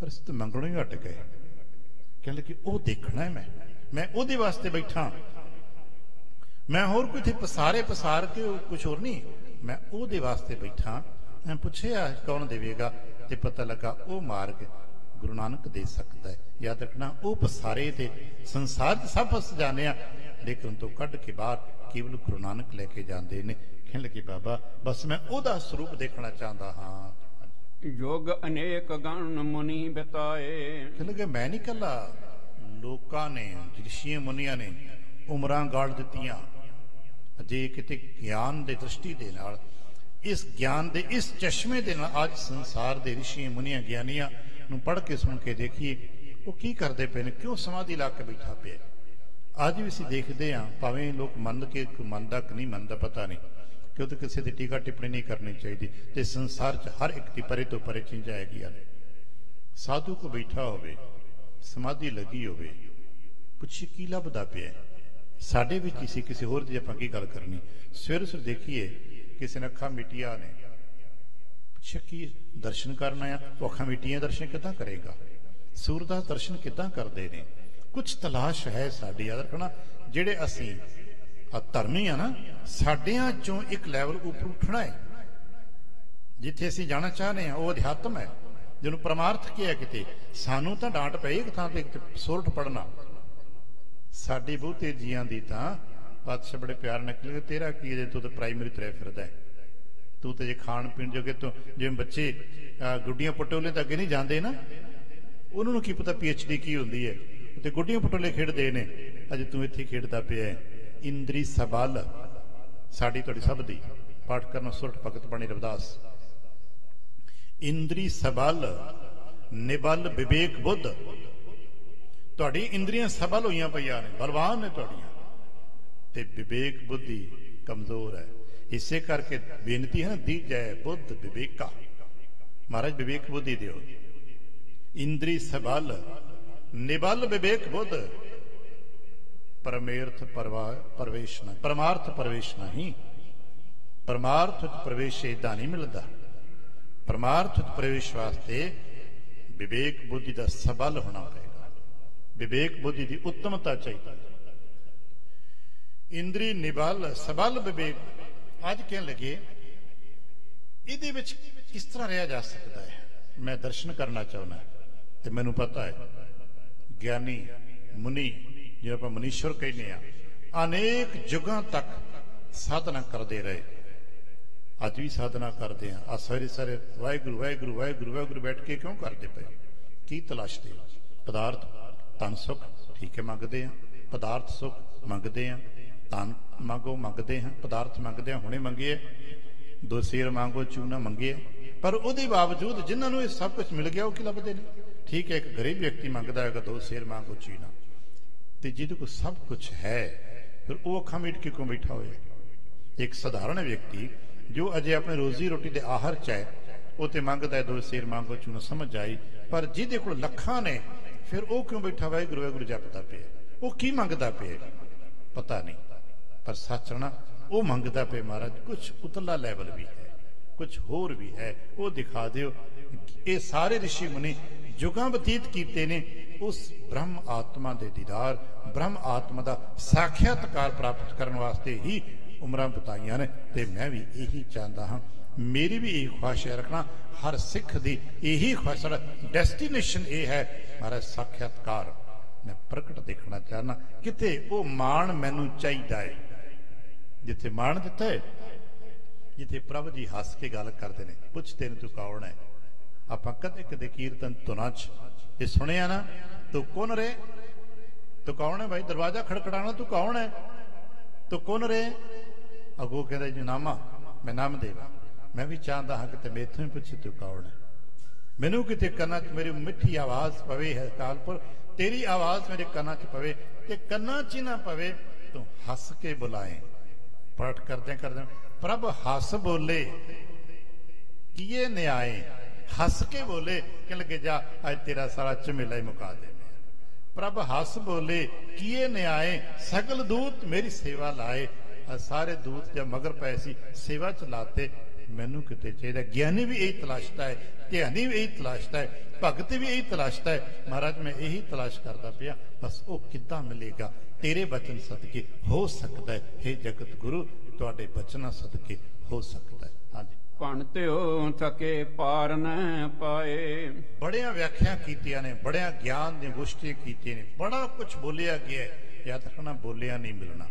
ਪਰ ਇਸ ਤੋਂ ਮੰਗਣੋਂ ਹੀ ਹਟ ਗਏ, ਕਹਿੰਦੇ ਕਿ ਉਹ ਦੇਖਣਾ ਹੈ, ਮੈਂ ਉਹਦੇ ਵਾਸਤੇ ਬੈਠਾ, ਮੈਂ ਹੋਰ ਕੋਈ ਪਸਾਰੇ ਪਸਾਰ ਕੇ ਕੁਛ ਹੋਰ ਨਹੀਂ, ਮੈਂ ਉਹਦੇ ਵਾਸਤੇ ਬੈਠਾ। ਮੈਂ ਪੁੱਛਿਆ ਕੌਣ ਦੇਵੇਗਾ, ਤੇ ਪਤਾ ਲੱਗਾ ਉਹ ਮਾਰਗ ਗੁਰੂ ਨਾਨਕ ਦੇ ਸਕਦਾ ਹੈ। ਯਾਦ ਰੱਖਣਾ ਉਹ ਪਸਾਰੇ ਤੇ ਸੰਸਾਰ 'ਚ ਸਭ ਫਸ ਜਾਂਦੇ ਆ, ਲੇਕਿਨ ਤੋਂ ਕੱਢ ਕੇ ਬਾਹਰ ਕੇਵਲ ਗੁਰੂ ਨਾਨਕ ਲੈ ਕੇ ਜਾਂਦੇ ਨੇ। ਕਹਿਣ ਲੱਗੇ ਬਾਬਾ ਬਸ ਮੈਂ ਉਹਦਾ ਸਰੂਪ ਦੇਖਣਾ ਚਾਹੁੰਦਾ ਹਾਂ। ਯੋਗ ਅਨੇਕ ਗਣ ਮੁਨੀ ਬਤਾਏ। ਕਹਿਣ ਲੱਗੇ ਮੈਂ ਨਹੀਂ ਇਕੱਲਾ, ਲੋਕਾਂ ਨੇ ਰਿਸ਼ੀਆਂ ਮੁਨੀਆਂ ਨੇ ਉਮਰਾਂ ਗਾੜ ਦਿੱਤੀਆਂ। ਜੇ ਕਿਤੇ ਗਿਆਨ ਦੇ ਦ੍ਰਿਸ਼ਟੀ ਦੇ ਨਾਲ, ਇਸ ਗਿਆਨ ਦੇ ਇਸ ਚਸ਼ਮੇ ਦੇ ਨਾਲ ਅੱਜ ਸੰਸਾਰ ਦੇ ਰਿਸ਼ੀ ਮੁਨੀਆਂ ਗਿਆਨੀਆਂ ਨੂੰ ਪੜ੍ਹ ਕੇ ਸੁਣ ਕੇ ਦੇਖੀਏ ਉਹ ਕੀ ਕਰਦੇ ਪਏ ਨੇ, ਕਿਉਂ ਸਮਾਧੀ ਲਾ ਕੇ ਬੈਠਾ ਪਿਆ। ਅੱਜ ਵੀ ਅਸੀਂ ਦੇਖਦੇ ਹਾਂ, ਭਾਵੇਂ ਲੋਕ ਮੰਨ ਕੇ ਮੰਨਦਾ ਕਿ ਨਹੀਂ ਮੰਨਦਾ ਪਤਾ ਨਹੀਂ, ਕਿਉਂ ਤਾਂ ਕਿਸੇ ਦੀ ਟੀਕਾ ਟਿੱਪਣੀ ਨਹੀਂ ਕਰਨੀ ਚਾਹੀਦੀ। ਤੇ ਸੰਸਾਰ 'ਚ ਹਰ ਇੱਕ ਦੀ ਪਰੇ ਤੋਂ ਪਰੇ ਚੀਜ਼ਾਂ ਹੈਗੀਆਂ ਨੇ। ਸਾਧੂ ਕੋ ਬੈਠਾ ਹੋਵੇ, ਸਮਾਧੀ ਲੱਗੀ ਹੋਵੇ, ਪੁੱਛੀ ਕੀ ਲੱਭਦਾ ਪਿਆ? ਸਾਡੇ ਵਿੱਚ ਹੀ ਸੀ, ਕਿਸੇ ਹੋਰ ਦੀ ਆਪਾਂ ਕੀ ਗੱਲ ਕਰਨੀ। ਸਵੇਰ ਸਵੇਰ ਦੇਖੀਏ ਕਿਸੇ ਨੇ ਅੱਖਾਂ ਮਿਟੀਆਂ ਨੇ, ਪੁੱਛਿਆ ਕੀ ਦਰਸ਼ਨ ਕਰਨ ਆਇਆ? ਉਹ ਅੱਖਾਂ ਮਿਟੀਆਂ ਦਰਸ਼ਨ ਕਿੱਦਾਂ ਕਰੇਗਾ? ਸੂਰਦਾਸ ਦਰਸ਼ਨ ਕਿੱਦਾਂ ਕਰਦੇ ਨੇ? ਕੁਛ ਤਲਾਸ਼ ਹੈ ਸਾਡੀ। ਯਾਦ ਰੱਖਣਾ ਜਿਹੜੇ ਅਸੀਂ ਧਰਮੀ ਆ ਨਾ, ਸਾਡਿਆਂ ਚੋਂ ਇੱਕ ਲੈਵਲ ਉੱਪਰ ਉੱਠਣਾ ਹੈ। ਜਿੱਥੇ ਅਸੀਂ ਜਾਣਾ ਚਾਹਦੇ ਹਾਂ ਉਹ ਅਧਿਆਤਮ ਹੈ, ਜਿਹਨੂੰ ਪਰਮਾਰਥ ਕਿਹਾ। ਕਿਤੇ ਸਾਨੂੰ ਤਾਂ ਡਾਂਟ ਪਈ ਇੱਕ ਥਾਂ ਤੇ ਸੋਰਠ ਪੜਨਾ। ਸਾਡੀ ਬਹੁਤੇ ਜੀਆਂ ਦੀ ਤਾਂ ਪਾਤਸ਼ਾਹ ਬੜੇ ਪਿਆਰ ਨਾਲ ਕਹਿੰਦੇ ਤੇਰਾ ਕੀ ਜੇ ਤੂੰ ਤਾਂ ਪ੍ਰਾਇਮਰੀ ਤੁਰਿਆ ਫਿਰਦਾ, ਤੂੰ ਤੇ ਜੇ ਖਾਣ ਪੀਣ ਜੋਗੇ ਤੋਂ ਜਿਵੇਂ ਬੱਚੇ ਗੁੱਡੀਆਂ ਪਟੋਲੇ ਤਾਂ ਅੱਗੇ ਨਹੀਂ ਜਾਂਦੇ ਨਾ, ਉਹਨਾਂ ਨੂੰ ਕੀ ਪਤਾ PhD ਕੀ ਹੁੰਦੀ ਹੈ, ਤੇ ਗੁੱਡੀਆਂ ਪਟੋਲੇ ਖੇਡਦੇ ਨੇ। ਅਜੇ ਤੂੰ ਇੱਥੇ ਖੇਡਦਾ ਪਿਆ। ਇੰਦਰੀ ਸਬਲ ਸਾਡੀ ਤੁਹਾਡੀ ਸਭ ਦੀ ਪਾਠ ਕਰਨਾ ਸੁਰਠ ਭਗਤ ਬਾਣੀ ਰਵਿਦਾਸ। ਇੰਦਰੀ ਸਬਲ ਨਿਬਲ ਵਿਵੇਕ ਬੁੱਧ। ਤੁਹਾਡੀ ਇੰਦਰੀਆਂ ਸਬਲ ਹੋਈਆਂ ਪਈਆਂ ਨੇ, ਬਲਵਾਨ ਨੇ ਤੁਹਾਡੀਆਂ, ਤੇ ਵਿਵੇਕ ਬੁੱਧੀ ਕਮਜ਼ੋਰ ਹੈ। ਇਸੇ ਕਰਕੇ ਬੇਨਤੀ ਹੈ ਨਾ ਦੀਜੈ ਬੁੱਧ ਵਿਵੇਕਾ। ਮਹਾਰਾਜ ਵਿਵੇਕ ਬੁੱਧੀ ਦਿਓ। ਇੰਦਰੀ ਸਬਲ ਨਿਬਲ ਵਿਵੇਕ ਬੁੱਧ ਪਰਮੇਰਥ ਪ੍ਰਵੇਸ਼ ਨਾ, ਪਰਮਾਰਥ ਪ੍ਰਵੇਸ਼ ਨਹੀਂ। ਪਰਮਾਰਥ ਵਿੱਚ ਪ੍ਰਵੇਸ਼ ਏਦਾਂ ਨਹੀਂ ਮਿਲਦਾ। ਪਰਮਾਰਥ ਵਿੱਚ ਪ੍ਰਵੇਸ਼ ਵਾਸਤੇ ਵਿਵੇਕ ਬੁੱਧੀ ਦਾ ਸਬਲ ਹੋਣਾ ਪਏਗਾ, ਵਿਵੇਕ ਬੁੱਧੀ ਦੀ ਉੱਤਮਤਾ ਚਾਹੀਦੀ। ਇੰਦਰੀ ਨਿਬਲ ਸਬਲ ਵਿਵੇਕ। ਅੱਜ ਕਹਿਣ ਲੱਗੇ ਇਹਦੇ ਵਿੱਚ ਕਿਸ ਤਰ੍ਹਾਂ ਰਿਹਾ ਜਾ ਸਕਦਾ ਹੈ? ਮੈਂ ਦਰਸ਼ਨ ਕਰਨਾ ਚਾਹੁੰਦਾ, ਤੇ ਮੈਨੂੰ ਪਤਾ ਹੈ ਗਿਆਨੀ ਮੁਨੀ ਜਿਵੇਂ ਆਪਾਂ ਮਨੀਸ਼ਵਰ ਕਹਿੰਦੇ ਆ, ਅਨੇਕ ਯੁੱਗਾਂ ਤੱਕ ਸਾਧਨਾ ਕਰਦੇ ਰਹੇ, ਅੱਜ ਵੀ ਸਾਧਨਾ ਕਰਦੇ ਆ। ਸਵੇਰੇ ਸਾਰੇ ਵਾਹਿਗੁਰੂ ਵਾਹਿਗੁਰੂ ਵਾਹਿਗੁਰੂ ਵਾਹਿਗੁਰੂ ਬੈਠ ਕੇ ਕਿਉਂ ਕਰਦੇ ਪਏ? ਕੀ ਤਲਾਸ਼ਦੇ? ਪਦਾਰਥ ਧਨ ਸੁਖ ਠੀਕ ਹੈ ਮੰਗਦੇ ਆ, ਪਦਾਰਥ ਸੁਖ ਮੰਗਦੇ ਆ, ਧਨ ਮੰਗੋ ਮੰਗਦੇ ਹਾਂ, ਪਦਾਰਥ ਮੰਗਦੇ ਹਾਂ, ਹੁਣੇ ਮੰਗੇ, 2 ਸੇਰ ਮੰਗੋ ਚੂਨਾ ਮੰਗੇ। ਪਰ ਉਹਦੇ ਬਾਵਜੂਦ ਜਿਨ੍ਹਾਂ ਨੂੰ ਇਹ ਸਭ ਕੁਝ ਮਿਲ ਗਿਆ ਉਹ ਕੀ ਲੱਭਦੇ ਨੇ? ਠੀਕ ਹੈ, ਇੱਕ ਗਰੀਬ ਵਿਅਕਤੀ ਮੰਗਦਾ ਹੈਗਾ 2 ਸੇਰ ਮੰਗੋ ਚੂਨਾ, ਤੇ ਜਿਹਦੇ ਕੋਲ ਸਭ ਕੁਝ ਹੈ ਫਿਰ ਉਹ ਅੱਖਾਂ ਮੀਟ ਕੇ ਕਿਉਂ ਬੈਠਾ ਹੋਇਆ? ਇੱਕ ਸਧਾਰਨ ਵਿਅਕਤੀ ਜੋ ਅਜੇ ਆਪਣੇ ਰੋਜ਼ੀ ਰੋਟੀ ਦੇ ਆਹਰ ਚ ਹੈ, ਉਹ ਤੇ ਮੰਗਦਾ 2 ਸੇਰ ਮੰਗੋ ਚੂਨਾ, ਸਮਝ ਆਈ। ਪਰ ਜਿਹਦੇ ਕੋਲ ਲੱਖਾਂ ਨੇ ਫਿਰ ਉਹ ਕਿਉਂ ਬੈਠਾ ਵਾਹਿਗੁਰੂ ਵਾਹਿਗੁਰੂ ਜਪਦਾ ਪਿਆ? ਉਹ ਕੀ ਮੰਗਦਾ ਪਿਆ? ਪਤਾ ਨਹੀਂ। पर साचना वो मंगता पे महाराज कुछ उतला लैवल भी है, कुछ होर भी है, वो दिखा दिओ। ये सारे ऋषि मुनि जुगां बतीत कीते ने उस ब्रह्म आत्मा दे दीदार, ब्रह्म आत्मा का साक्षात्कार प्राप्त करने वास्ते ही उम्रां बिताईयां ने। ते मैं भी यही चाहता हाँ, मेरी भी यही ख्वाहिश है रखना, हर सिख की यही ख्वाहिश, डेस्टिनेशन ये है महाराज साक्षात्कार। मैं प्रगट देखना चाहना, किते वो मान मैनू चाहिए है, जिथे मान दिता है, जिथे प्रभु जी हस के गल करते हैं, पुछते ने तू कौन है। आप कदे कदे कीर्तन धुना च ये सुनिया ना, तू कौन रे, तू कौन है भाई, दरवाजा खड़खड़ाना, तू कौन है, तू कौन रे। अगो कहते जी नामा, मैं नाम देवा। मैं भी चाहता हाँ कि मेथों ही पूछे तू कौन है। मैनू किते कन्ना च मेरी मिठी आवाज पवे है कालपुर, तेरी आवाज मेरे कन्ना च पवे, ते कन्ना च ना पवे तू हस के बुलाए। पाठ करते करते प्रभ हस बोले किए न्याय, हस के बोले कह लगे जा आज तेरा सारा झमेला ही मुका दे। प्रभ हस बोले किए न्याय, सगल दूत मेरी सेवा लाए। सारे दूत जब मगर पै सी सेवा च लाते, मैनू किते चाहिए। ज्ञानी भी यही तलाशता है, ध्यानी भी यही तलाशता है, भगत भी यही तलाशता है। महाराज मैं यही तलाश करता पिया, बस वो किद्दां मिलेगा। तेरे बचन सदके हो सकता है, हे जगत गुरु तुहाडे बचना सदके हो सकता है। हाँ जी, ਭਣਤਿਓ ਥਕੇ ਪਾਰ न पाए। बड़िया व्याख्या कीतियां ने, बड़िया ज्ञान दी गोष्ठियां कीतियां ने, बड़ा कुछ बोलिया गया है। याद रखना बोलिया नहीं मिलना।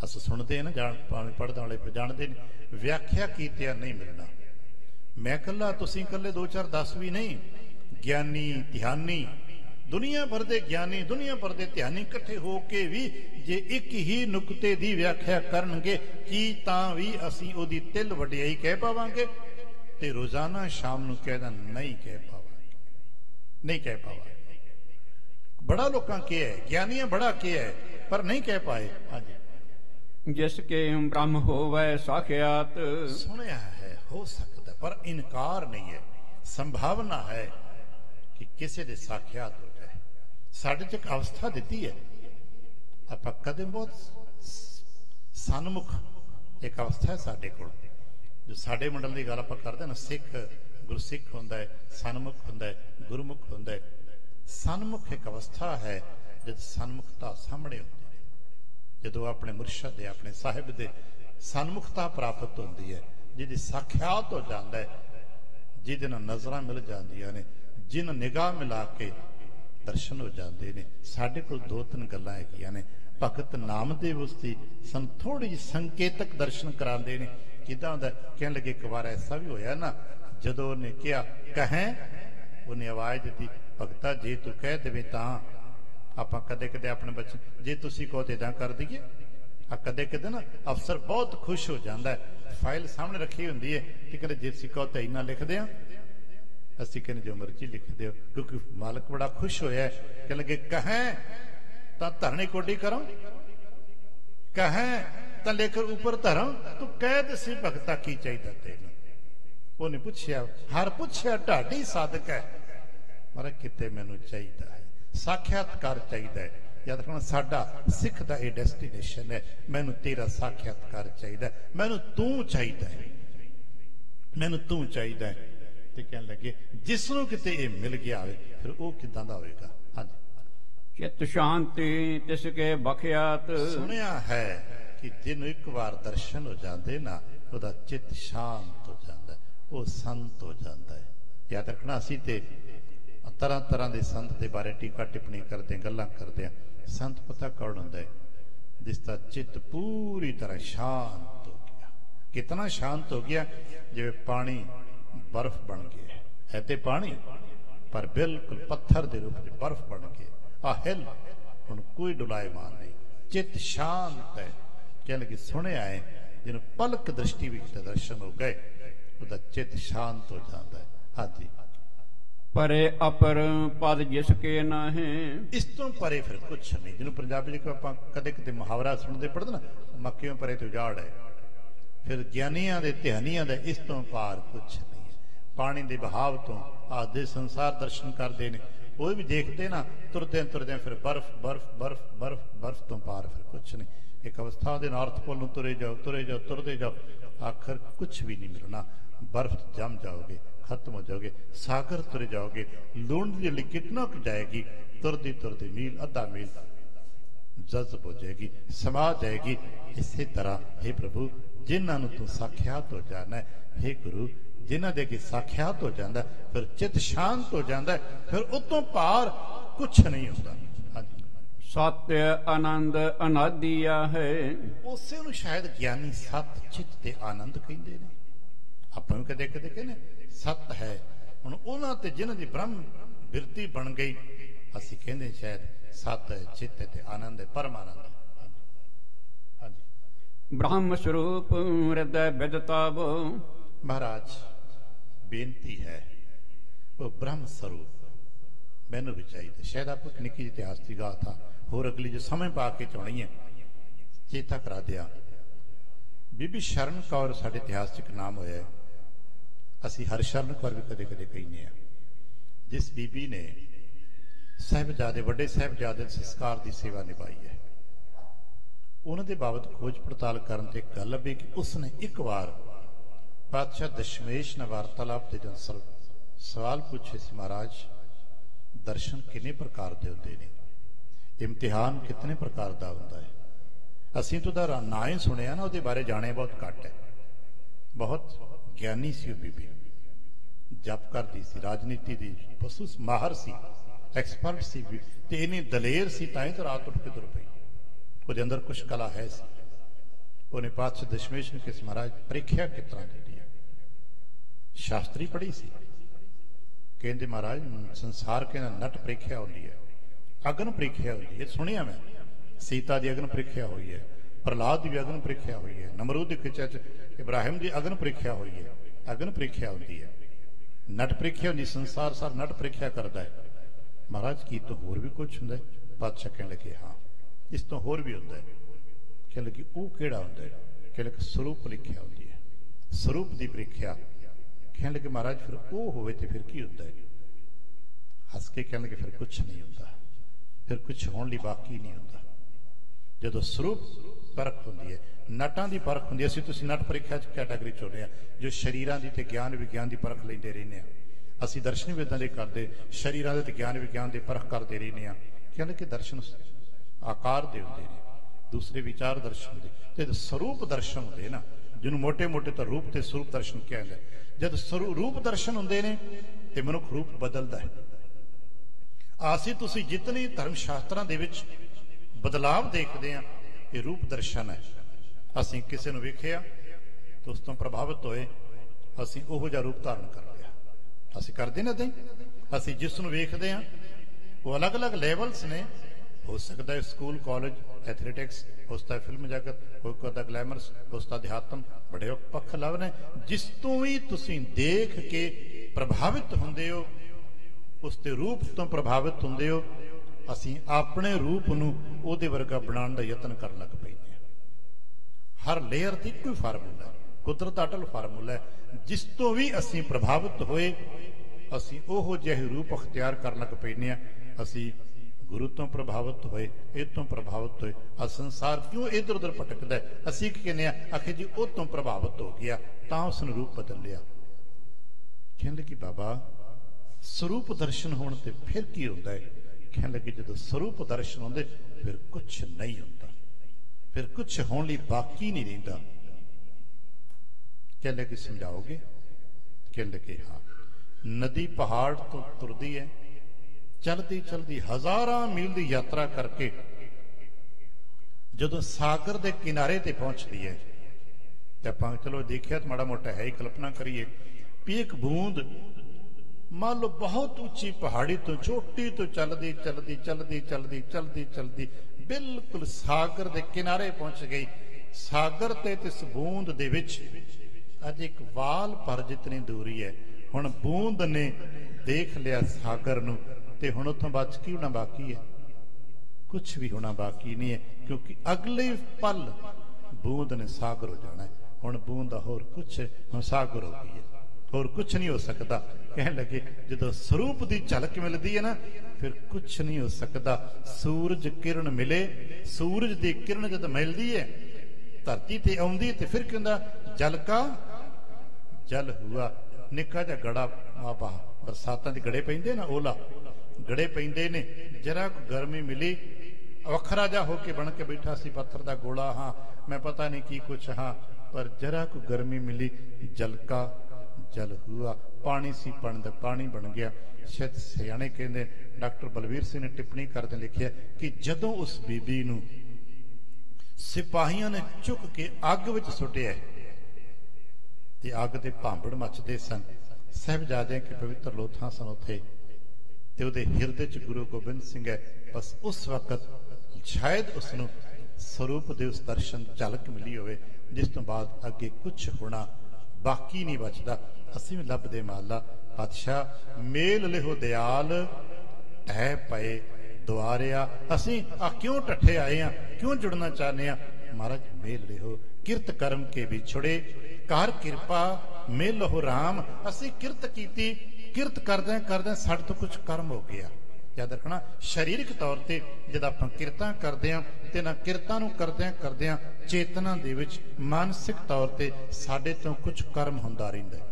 अस सुनते हैं ना, जान पढ़ने वाले जानते नहीं, व्याख्या कीतियां नहीं मिलना। मैं कला, तुसीं कले, दो चार दस भी नहीं, ज्ञानी ध्यानी दुनिया भर दे ज्ञानी, दुनिया भर दे ध्यानी इकट्ठे होके भी जे एक ही नुकते दी व्याख्या करनगे की तां भी असीं ओदी तिल वडियाई कह पावांगे, ते रोजाना शाम नूं कहदा नहीं कह पावांगे, नहीं कह पावांगे। बड़ा लोकां के है, ज्ञानियां बड़ा के है, पर नहीं कह पाए। हाँ जी, जिसके ब्रह्म होवै साख्यात। सुनिया है, हो सकता, पर इनकार नहीं है। संभावना है कि किसी दे साख्यात हो जाए। साढ़े च एक अवस्था दी है, आप कदे बहुत सन्मुख एक अवस्था है साढ़े को, जो साढ़े मंडल की गल आप करते ना, सिख गुरसिख होंदा है, सन्मुख होंदा है, गुरमुख होंदा है। सन्मुख एक अवस्था है जब सन्मुखता सामने होती है, जो अपने मुर्शद दे, अपने साहिब दे सन्मुखता प्राप्त होती है, जिहदी साख्यात हो जाता है, जिहदे नाल नज़रां मिल जांदियां ने, जिन निगाह मिला के दर्शन हो जाते हैं। साढ़े को दो तीन गल्लां हैगियां ने। भगत नामदेव उसकी सन थोड़ी जी संकेतक दर्शन कराते हैं। किदां हुंदा, कहण लगे एक बार ऐसा भी होया ना, जदों उन्हें कहा कहें, उन्हें आवाज़ दी, भगता जे तू कह देवे तां आपां कदे कदे अपने बच्चे, जे तुसीं कहो ते इदां कर दईए। कदे कदे ना अफसर बहुत खुश हो जाता है, फाइल सामने रखी होंदी है, कि कहते जे तुसीं कहो ते इन्ना लिख दें, असी कहने जो मर्जी लिख दो, क्योंकि मालिक बड़ा खुश होया है। कह लगे कहें तो धरनी कोडी करो, कहें तो लेकर ऊपर धरो, तू कह दसी भगता की चाहिए तेन। वो नहीं पूछया, हर पूछया ढाडी साधक है, मर किते मैनू चाहिए है, साख्यातकार चाहिए है। याद रखना साडा सिख दा ये डेस्टिनेशन है, मैनू तेरा साख्यातकार चाहिए, मैनू तू चाहिए है, मैनू तू चाहिए है। ते कहने लगे जिसनों किते ये मिल गया हो, फिर वो किदां दा होएगा। हाँ जी, चित शांति तिसके बख्यात। सुनिया है कि जिन एक बार दर्शन हो जाते ना, उसका चित शांत हो जाता है, वो संत हो जाता है। याद रखना असी ते तरह तरह के संत के बारे टीका टिप्पणी करते, गल्लां करते हैं। संत पता कौन होंदा है, जिसका चित पूरी तरह शांत हो गया। कितना शांत हो गया, जिवें पानी बर्फ बन गया है ते पानी, पर बिल्कुल पत्थर के रूप में बर्फ बन गया। आ हिल हुण कोई डुलायमान नहीं, चित शांत है। कह लगे सुने आए जिन्हों पलक दृष्टि भी दर्शन हो गए, उसका चित शांत हो जाता है। हाँ जी, परे अपर पद जिसके ना है। इस तो परे फिर कुछ नहीं। जिन्होंने पंजाबी कदे कदे मुहावरा सुनते पढ़ते ना, मक्कियों परे तो उजाड़ है। फिर ज्ञानियां दे ध्यानियां दे इस तो पार कुछ नहीं है। पानी के बहाव तो आधे संसार दर्शन करते हैं, ਉਹ ਵੀ ਦੇਖਦੇ ਨਾ, ਤੁਰਦੇ ਫਿਰ ਬਰਫ਼ ਬਰਫ਼ ਬਰਫ਼ ਬਰਫ਼ ਬਰਫ਼ ਤੋਂ ਪਾਰ ਫਿਰ ਕੁਛ ਨਹੀਂ। ਇੱਕ ਅਵਸਥਾ ਦੇ ਨਾਰਥ ਪੋਲ ਨੂੰ ਤੁਰੇ ਜਾਓ ਤੁਰਦੇ ਜਾਓ, ਆਖਰ ਕੁਛ ਵੀ ਨਹੀਂ ਮਿਲਣਾ। बर्फ जम जाओगे, खत्म हो जाओगे, सागर तुर जाओगे, लूण की लिकिट न जाएगी, तुरदी मील अद्धा मील जज्ब हो जाएगी, समा जाएगी। इसी तरह हे प्रभु जिन्होंने तू साख्यात हो जाना है, हे गुरु जिन्हों के साख्यात हो जाता फिर चित शांत हो जाता है, फिर उतों पार कुछ नहीं होता। हाँ जी, सत्य आनंद अनादिया है, उसे शायद ज्ञानी सत चित ते आनंद कहते हैं। ਆਪਾਂ ਵੀ ਕਦੇ ਕਦੇ ਕਹਿੰਦੇ ਸੱਤ ਹੈ। ਹੁਣ ਉਹਨਾਂ ਤੇ ਜਿਨ੍ਹਾਂ ਦੀ ਬ੍ਰਹਮ ਬਿਰਤੀ ਬਣ ਗਈ, ਅਸੀਂ ਕਹਿੰਦੇ ਸ਼ਾਇਦ ਸੱਤ ਹੈ, ਚਿੱਤ ਹੈ ਤੇ ਆਨੰਦ ਹੈ, ਪਰਮਾਨੰਦ ਹੈ। ਹਾਂਜੀ, ਬ੍ਰਹਮ ਸਰੂਪ ਹਿਰਦੈ ਵਿਦਤਾਵ। ਮਹਾਰਾਜ ਬੇਨਤੀ ਹੈ, ਉਹ ਬ੍ਰਹਮ ਸਰੂਪ ਮੈਨੂੰ ਵੀ ਚਾਹੀਦਾ। ਸ਼ਾਇਦ ਆਪ ਇੱਕ ਨਿੱਕੀ ਜਿਹੀ ਇਤਿਹਾਸ ਦੀ ਗਾਥਾ ਹੋਰ ਅਗਲੀ ਜੋ ਸਮੇਂ ਪਾ ਕੇ ਚਾਹਣੀ ਹੈ ਚੇਤਾ ਕਰਾ ਦਿਆ। ਬੀਬੀ ਸ਼ਰਨ ਕੌਰ ਸਾਡੇ ਇਤਿਹਾਸ 'ਚ ਇੱਕ ਨਾਮ ਹੋਇਆ ਹੈ, ਅਸੀਂ ਹਰਸ਼ਰਨ ਕੌਰ ਵੀ ਕਦੇ ਕਦੇ ਕਹਿੰਦੇ ਹਾਂ, ਜਿਸ ਬੀਬੀ ਨੇ ਸਾਹਿਬਜ਼ਾਦੇ ਵੱਡੇ ਸਾਹਿਬਜ਼ਾਦੇ ਦੇ ਸੰਸਕਾਰ ਦੀ ਸੇਵਾ ਨਿਭਾਈ ਹੈ। ਉਹਨਾਂ ਦੇ ਬਾਬਤ ਖੋਜ ਪੜਤਾਲ ਕਰਨ ਤੇ ਗੱਲ ਵੀ ਕਿ ਉਸਨੇ ਇੱਕ ਵਾਰ ਪਾਤਸ਼ਾਹ ਦਸ਼ਮੇਸ਼ ਨਾਲ ਵਾਰਤਾਲਾਪ ਦੇ ਜਨ ਸਵਾਲ ਪੁੱਛੇ ਸੀ, ਮਹਾਰਾਜ ਦਰਸ਼ਨ ਕਿੰਨੇ ਪ੍ਰਕਾਰ ਦੇ ਹੁੰਦੇ ਨੇ, ਇਮਤਿਹਾਨ ਕਿਤਨੇ ਪ੍ਰਕਾਰ ਦਾ ਹੁੰਦਾ ਹੈ। ਅਸੀਂ ਤਾਂ ਉਹਦਾ ਨਾਂ ਹੀ ਸੁਣਿਆ ਨਾ, ਉਹਦੇ ਬਾਰੇ ਜਾਣਿਆ ਬਹੁਤ ਘੱਟ ਹੈ। ਬਹੁਤ ਗਿਆਨੀ ਸੀ ਉਹ ਬੀਬੀ, ਜਪ ਕਰਦੀ ਸੀ, ਰਾਜਨੀਤੀ ਦੀ ਪਸੂ ਮਾਹਰ ਸੀ, ਐਕਸਪਰਟ ਸੀ ਵੀ, ਤੇ ਇੰਨੀ ਦਲੇਰ ਸੀ ਤਾਂ ਹੀ ਤਾਂ ਰਾਤ ਉੱਠ ਕੇ ਤੁਰ ਪਈ। ਉਹਦੇ ਅੰਦਰ ਕੁਛ ਕਲਾ ਹੈ ਸੀ। ਉਹਨੇ ਪਾਤਸ਼ਾਹ ਦਸ਼ਮੇਸ਼ ਨੂੰ ਕਿਹਾ, ਮਹਾਰਾਜ ਪ੍ਰੀਖਿਆ ਕਿਸ ਤਰ੍ਹਾਂ ਦੀ ਹੈ? ਸ਼ਾਸਤਰੀ ਪੜ੍ਹੀ ਸੀ। ਕਹਿੰਦੇ ਮਹਾਰਾਜ ਸੰਸਾਰ ਕਹਿੰਦਾ ਨਟ ਪ੍ਰੀਖਿਆ ਹੁੰਦੀ ਹੈ, ਅਗਨ ਪ੍ਰੀਖਿਆ ਹੁੰਦੀ ਹੈ। ਸੁਣਿਆ ਮੈਂ, सीता की अग्न परीक्षा हुई है, प्रहलाद की भी अग्न परीक्षा हुई है, नमरूद की खिचा इब्राहिम की अग्न परीक्षा हुई है। अग्न परीक्षा होती है, नट परीक्षा होती, संसार सार नट परीक्षा करता है। महाराज की तो होर भी कुछ होंगे? पातशाह कहने लगे हाँ इस तो होर भी होता है। कहने लगी वो केड़ा होता है? कहने लगे स्वरूप परीक्षा होती है, स्वरूप की परीक्षा। कहने लगे महाराज फिर वो होवे तो फिर की होता है? हस के कहने लगे फिर कुछ नहीं होता, फिर कुछ होने लिए बाकी नहीं होता। जो स्वरूप परख होती है, नटां की परख होती है। असीं तुसीं नट परीक्षा कैटागरी चुन रहे हैं, जो शरीरां की ते ज्ञान विज्ञान की परख लेंदे रहने हैं। असीं दर्शन भी इदां दे करदे, शरीरां दे ते ज्ञान विज्ञान की परख करते रहने हैं। कहते कि दर्शन आकार दे हुंदे ने, दूसरे विचार दर्शन दे, ते स्वरूप दर्शन होंदे ना, जिन्होंने मोटे मोटे तो रूप ते स्वरूप दर्शन कहा जाता है। जब रूप दर्शन होंदे ने ते मनुख रूप बदलता है। असीं तुसीं जितने धर्म शास्त्रां दे विच बदलाव देखते हैं, ये रूप दर्शन है। असीं किसी नूं वेखिया तो उस तो प्रभावित होए, असीं उहो जिहा रूप धारण कर लिया। असीं करदे ना, असीं जिस नूं वेखदे हां वो अलग अलग लैवल्स ने। हो सकता है स्कूल कॉलेज एथलैटिक्स, हो सकता है फिल्म जगत, हो सकता ग्लैमरस, हो सकता अध्यात्म, बड़े पक्ष लव ने। जिस तो भी तुसीं देख के प्रभावित हुंदे हो, उसके रूप तो प्रभावित हुंदे हो। असीं अपने रूप नूं उहदे वर्गा बनाउण दा यतन करन लग पैंदे हां। हर लेयर ते इक्को फार्मूला है, कुदरत दा अटल फार्मूला है। जिस तो भी असीं प्रभावित होए, असीं ओहो जिहे रूप अख्तियार करन लग पैंदे हां। असीं गुरु तो प्रभावित होए, इह तो प्रभावित होए, आ संसार क्यों इधर उधर भटकदा है? असीं की कहने आखिर जी उह तो प्रभावित हो गया तां उसने रूप बदल लिया। कहण लगी बाबा स्वरूप दर्शन होने ते फिर की हुंदा है? कहने लगे जो स्वरूप दर्शन होंदे फिर कुछ नहीं होता, फिर कुछ होने लिए बाकी नहीं रहिंदा। कहने लगे समझाओगे? कहने लगे हाँ। नदी पहाड़ तो तुरदी है, चलती चलती हजारां मील की यात्रा करके जो सागर के किनारे ते पहुंचती है, तो आपां चलो देखिया तो माड़ा मोटा है ही, कल्पना करिए भी एक बूंद मान लो बहुत उच्ची पहाड़ी तो चोटी तो चलती चलती चलती चलती चलती चलती बिल्कुल सागर के किनारे पहुंच गई। सागर ते इस बूंद दे विच अज एक वाल पर जितनी दूरी है। हुण बूंद ने देख लिया सागर नूं ते हुण उत्थों बच की होना बाकी है? कुछ भी होना बाकी नहीं है, क्योंकि अगले पल बूंद ने सागर हो जाना है। हुण बूंद होर कुछ, हुण सागर हो गई है। होर कुछ नहीं हो सकता। कहने लगे जो स्वरूप की झलक मिलती है ना फिर कुछ नहीं हो सकता। सूरज किरण मिले, सूरज की किरण जब मिलती है धरती ते आउंदी ते फिर कहंदा जल का जल हुआ। निक्का जिहा गड़ा आपा बरसातां दे गड़े पैंदे ना, ओला गड़े पैंदे ने, जरा गर्मी मिली वखरा जा होके बन के बैठा सी पत्थर दा गोला, हाँ मैं पता नहीं की कुछ, हाँ पर जरा को गर्मी मिली जल का जल हुआ। पानी सी पानी बन गया। शायद सियाने कहते डॉक्टर बलवीर सिंह ने टिप्पणी करते लिखिया कि जदों उस बीबी नूं सिपाहियों ने चुक के अग विच सुटिया ते अग दे भांबड़ मचदे सन, साहिबजादे के पवित्र लोथां सन उत्थे ते उहदे हिरदे च गुरु गोबिंद सिंह है। बस उस वक्त शायद उसनूं स्वरूप दे उस दर्शन झलक मिली होवे, जिस तो बाद अगे कुछ होना बाकी नहीं बचता। असीं भी लभदे माला पातशाह मेल लिहो दयाल ढह पए द्वारिया। असीं क्यों टठे आए हैं, क्यों जुड़ना चाहते हैं? महाराज मेल लिहो किरत कर्म के विछुड़े कर किरपा मेल लहो राम। असीं किरत कीती, किरत करदे साडे तो कुछ कर्म हो गया। याद रखना शरीरक तौर पर जब आप किरतां करते हैं तो ना किरतां नूं करदे चेतना दे विच मानसिक तौर पर साडे तो कुछ कर्म हुंदा रहिंदा है।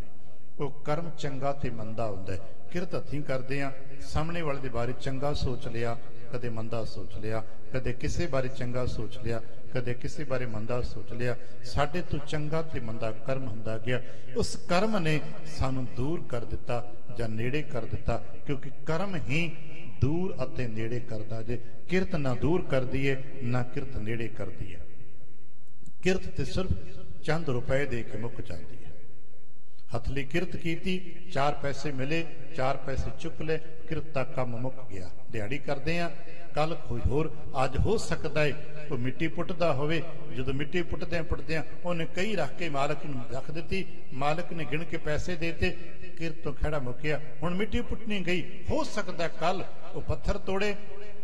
वो कर्म चंगा ते मंदा हुंदा है। किरत हथीं करदे आ, सामने वाले दे बारे चंगा सोच लिया, कदे मंदा सोच लिया, कदे किसी बारे चंगा सोच लिया, कदे किसी बारे मंदा सोच लिया। साडे तो चंगा ते मंदा कर्म हुंदा गया। उस कर्म ने सानू दूर कर दिता जां नेड़े कर दिता, क्योंकि कर्म ही दूर अते नेड़े करदा जे। किरत ना दूर करदी है ना किरत नेड़े करदी है। किरत ते सिर्फ चंद रुपए दे के मुक जाती है। हथली किरत कीती, 4 पैसे मिले, 4 पैसे चुक ले, किरत दा काम मुक गया। दिहाड़ी करदे आ, कल कोई होर अज हो सकता है कोई मिट्टी पुटदा होवे, जदों मिट्टी पुटदे उन्हें कई रख के मालक नूं रख दिती, मालक ने गिण के पैसे देते, किरत तो खड़ा मुकिया। हुण मिट्टी पुटनी गई, हो सकता कल वो पत्थर तोड़े,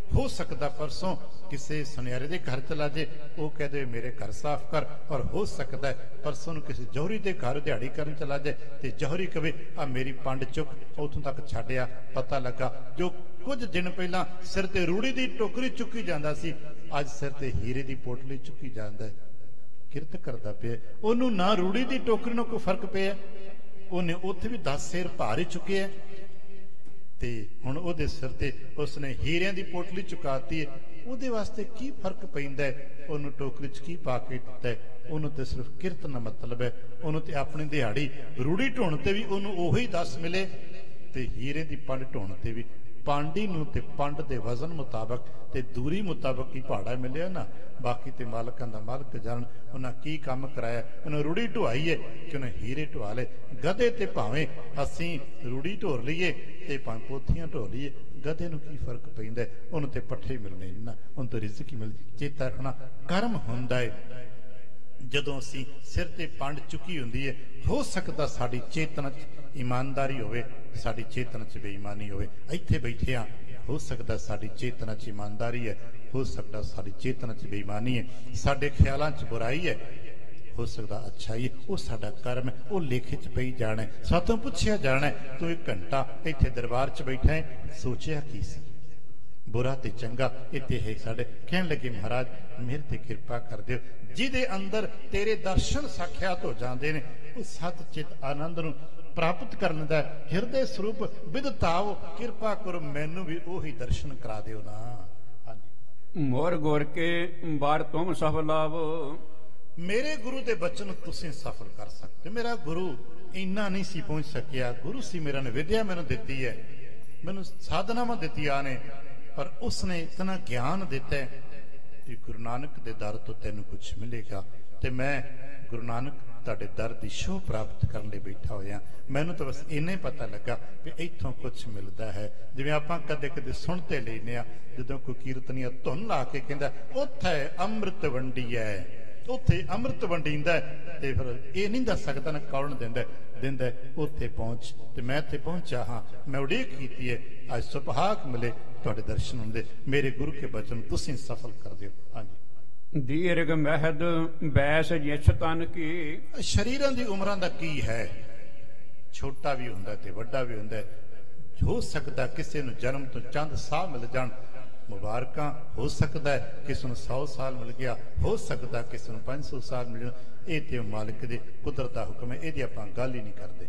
हो सकता परसों किसी सुनियारे के घर चला जाए, वो कह दे मेरे घर साफ कर, और हो सकता है परसों किसी जौहरी के घर दिहाड़ी करन चला जाए तो जौहरी कहे आ मेरी पंड चुक, उतों तक छड्डिया। पता लगा जो कुछ दिन पहला सिर ते रूड़ी की टोकरी चुकी जाता सी, अज सिर ते हीरे की पोटली चुकी जाता है। किरत करता पे, उन्होंने ना रूड़ी की टोकरी में कोई फर्क पे, उन्हें उत्थे भी 10 सेर भार ही चुके है ते हुण उहदे सिर ते उसने हीरियां दी पोटली चुकाती है। उहदे वास्ते की फर्क पैंदा है? उहनूं टोकरी च की पा के दित्ता है? उहनूं ते सिर्फ किरत ना मतलब है। उहनूं ते अपनी दिहाड़ी रूड़ी ढोण ते भी उहनूं ओही 10 मिले ते हीरे दी पंड ढोण ते भी। पांडी नूं ते पंड दे वजन मुताबक ते दूरी मुताबक ही भाड़ा मिलिया ना। बाकी ते मालकां दा मालक जान उन्हां की काम कराया। उन्हें रूड़ी ढुआई है कि उन्हें हीरे ढुआ ले। गधे ते भावें असीं रूड़ी ढोर लईए ते भावें पोथियां ढो लईए, गधे नूं की फर्क पैंदा है? उन्हें ते पट्ठे मिलने ना, उन्हें तो रिज़क ही मिलदी। चेता रखना कर्म हुंदा है जदों असीं सिर ते पंड चुकी हुंदी है। हो सकदा साडी चेतना ईमानदारी होवे, साडी चेतना च बेईमानी होवे। इत्थे बैठे आ, हो सकदा साडी चेतना च ईमानदारी है, हो सकदा साडी चेतना च बेईमानी है, साडे ख्यालां च बुराई है, हो सकदा अच्छाई है। वो साडा कर्म है, वो लेखे च पई जाना है। सातों पुछया जाना है तू 1 घंटा इत्थे दरबार च बैठा है, सोचिया की सी? बुरा ते चंगा इत्थे है साडे। कहण लगे महाराज मेरे ते कृपा कर दिओ, जिहदे अंदर तेरे दर्शन साख्यात हो जाते हैं, उस सत चित आनंद नूं प्राप्त करने दा हिरदे स्वरूप विदताओ, कृपा करो मैनू भी ओही दर्शन करा दिओ ना। मोर गुर के बार तुम सफल आवो। मेरे गुरु दे बचन तुसीं सफल कर सकते। मेरा गुरु इन्ना नहीं सी पहुंच सकिया। गुरु सी मेरा ने विद्या मैनू दिती है, मैनू साधनावां दित्तियां ने, पर उसने इतना ज्ञान दिता है कि गुरु नानक दे दर तो तेनू कुछ मिलेगा। ते मैं गुरु नानक तुहाडे दर दी शोभ प्राप्त करने लई बैठा होया। मैनू तो बस इन्ना ही पता लगा भी इत्थों कुछ मिलता है। जिवें आपां कदे कदे सुणते लैने आ, जदों कोई कीर्तनीया धुन ला के कहंदा उत्थे अमृत वंडीए, उत्थे अमृत वंडींदा है, ते फिर ये नहीं दस सकदा ना कौन दिंदा दिंदा उत्थे पहुंच। ते मैं इत्थे पहुंचा हाँ, मैं उड़ीक कीती है, अज सुभाग मिले तुहाडे दर्शन हुंदे। मेरे गुरु के बचन तुसीं सफल कर दिओ। हाँ जी। दीर्घ महद बैस जिछ तन की। शरीरां दी उमरां दा की है? ਛੋਟਾ ਵੀ ਹੁੰਦਾ ਤੇ ਵੱਡਾ ਵੀ ਹੁੰਦਾ। ਹੋ ਸਕਦਾ ਕਿਸੇ ਨੂੰ ਜਨਮ ਤੋਂ ਚੰਦ ਸਾਹ ਮਿਲ ਜਾਣ, ਮੁਬਾਰਕਾਂ। ਹੋ ਸਕਦਾ ਹੈ ਕਿਸੇ ਨੂੰ 100 ਸਾਲ ਮਿਲ ਗਿਆ, ਹੋ ਸਕਦਾ ਕਿਸੇ ਨੂੰ 500 ਸਾਲ ਮਿਲ ਜਾਣ। ਇਹ ਤੇ ਮਾਲਿਕ ਦੇ ਕੁਦਰਤ ਦਾ ਹੁਕਮ ਹੈ, ਇਹਦੀ ਆਪਾਂ ਗੱਲ ਹੀ ਨਹੀਂ ਕਰਦੇ।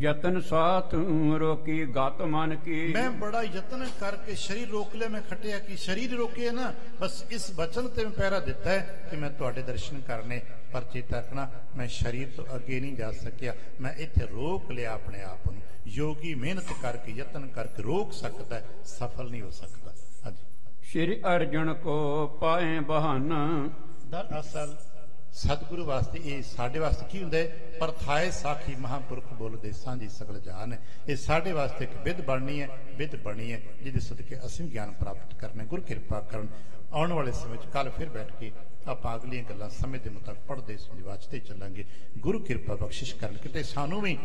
ਯਤਨ ਸਾਥ ਰੋਕੀ ਗਤ ਮਨ ਕੀ। ਮੈਂ ਬੜਾ ਯਤਨ ਕਰਕੇ ਸ਼ਰੀਰ ਰੋਕ ਲਿਆ। ਮੈਂ ਖਟਿਆ ਕਿ ਸ਼ਰੀਰ ਰੋਕੇ ਨਾ, ਬਸ ਇਸ ਬਚਨ ਤੇ ਮੈਂ ਪਹਿਰਾ ਦਿੱਤਾ ਹੈ ਕਿ ਮੈਂ ਤੁਹਾਡੇ ਦਰਸ਼ਨ ਕਰਨੇ, ਪਰ ਚੇਤਾ ਰੱਖਣਾ ਮੈਂ ਸ਼ਰੀਰ ਤੋਂ ਅੱਗੇ ਨਹੀਂ ਜਾ ਸਕਿਆ। ਮੈਂ ਇੱਥੇ ਰੋਕ ਲਿਆ ਆਪਣੇ ਆਪ ਨੂੰ। ਯੋਗੀ ਮਿਹਨਤ ਕਰਕੇ ਯਤਨ ਕਰਕੇ ਰੋਕ ਸਕਦਾ, ਸਫਲ ਨਹੀਂ ਹੋ ਸਕਦਾ। ਹਾਂਜੀ। ਸ਼੍ਰੀ ਅਰਜਨ ਕੋ ਪਾਏ ਬਹਾਨਾ। ਦਰਅਸਲ ਸਤਿਗੁਰੂ ਵਾਸਤੇ ਇਹ ਸਾਡੇ ਵਾਸਤੇ ਕੀ ਹੁੰਦਾ ਹੈ? ਪਰਥਾਏ ਸਾਖੀ ਮਹਾਂਪੁਰਖ ਬੋਲਦੇ ਸਾਂਝੀ ਸਗਲ ਜਾਨ ਹੈ। ਇਹ ਸਾਡੇ ਵਾਸਤੇ ਇੱਕ ਵਿਧ ਬਣਨੀ ਹੈ, ਵਿਧ ਬਣੀ ਹੈ ਜਿਹਦੇ ਸਦਕੇ ਅਸੀਂ ਗਿਆਨ ਪ੍ਰਾਪਤ ਕਰਨਾ। ਗੁਰੂ ਕਿਰਪਾ ਕਰਨ। ਆਉਣ ਵਾਲੇ ਸਮੇਂ 'ਚ ਕੱਲ ਫਿਰ ਬੈਠ ਕੇ ਆਪਾਂ ਅਗਲੀਆਂ ਗੱਲਾਂ ਸਮੇਂ ਦੇ ਮੁਤਾਬਕ ਪੜ੍ਹਦੇ ਸੁਣਦੇ ਵਾਚਦੇ ਚੱਲਾਂਗੇ। ਗੁਰੂ ਕਿਰਪਾ ਬਖਸ਼ਿਸ਼ ਕਰਨ, ਕਿਤੇ ਸਾਨੂੰ ਵੀ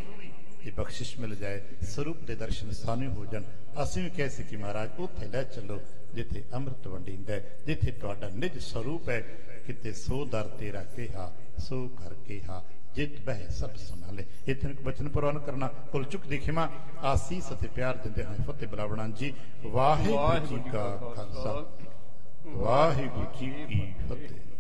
ਇਹ ਬਖਸ਼ਿਸ਼ ਮਿਲ ਜਾਏ, ਸਰੂਪ ਦੇ ਦਰਸ਼ਨ ਸਾਨੂੰ ਹੋ ਜਾਣ। ਅਸੀਂ ਵੀ ਕਹਿ ਸਕੀਏ ਮਹਾਰਾਜ ਉੱਥੇ ਲੈ ਚੱਲੋ ਜਿੱਥੇ ਅੰਮ੍ਰਿਤ ਵੰਡੀਂਦਾ, ਜਿੱਥੇ ਤੁਹਾਡਾ ਨਿਜ ਸਰੂਪ ਹੈ। ਕਿਤੇ ਸੋ ਦਰ ਤੇਰਾ ਕਿਹਾ ਸੋ ਕਰ ਕਿਹਾ, ਜਿਤ ਬਹਿ ਸਭ ਸੰਭਾਲੇ। ਇਤਨੇ ਬਚਨ ਪ੍ਰਵਾਨ ਕਰਨਾ, ਕੁਲ ਚੁੱਕ ਦੀ ਖਿਮਾ, ਆਸੀਸ ਅਤੇ ਪਿਆਰ ਦਿੰਦੇ ਹੋਏ ਫਤਿਹ ਬੁਲਾਵਣਾ ਜੀ। ਵਾਹਿਗੁਰੂ ਜੀ ਕਾ ਖਾਲਸਾ, ਵਾਹਿਗੁਰੂ ਜੀ ਕੀ ਫਤਿਹ।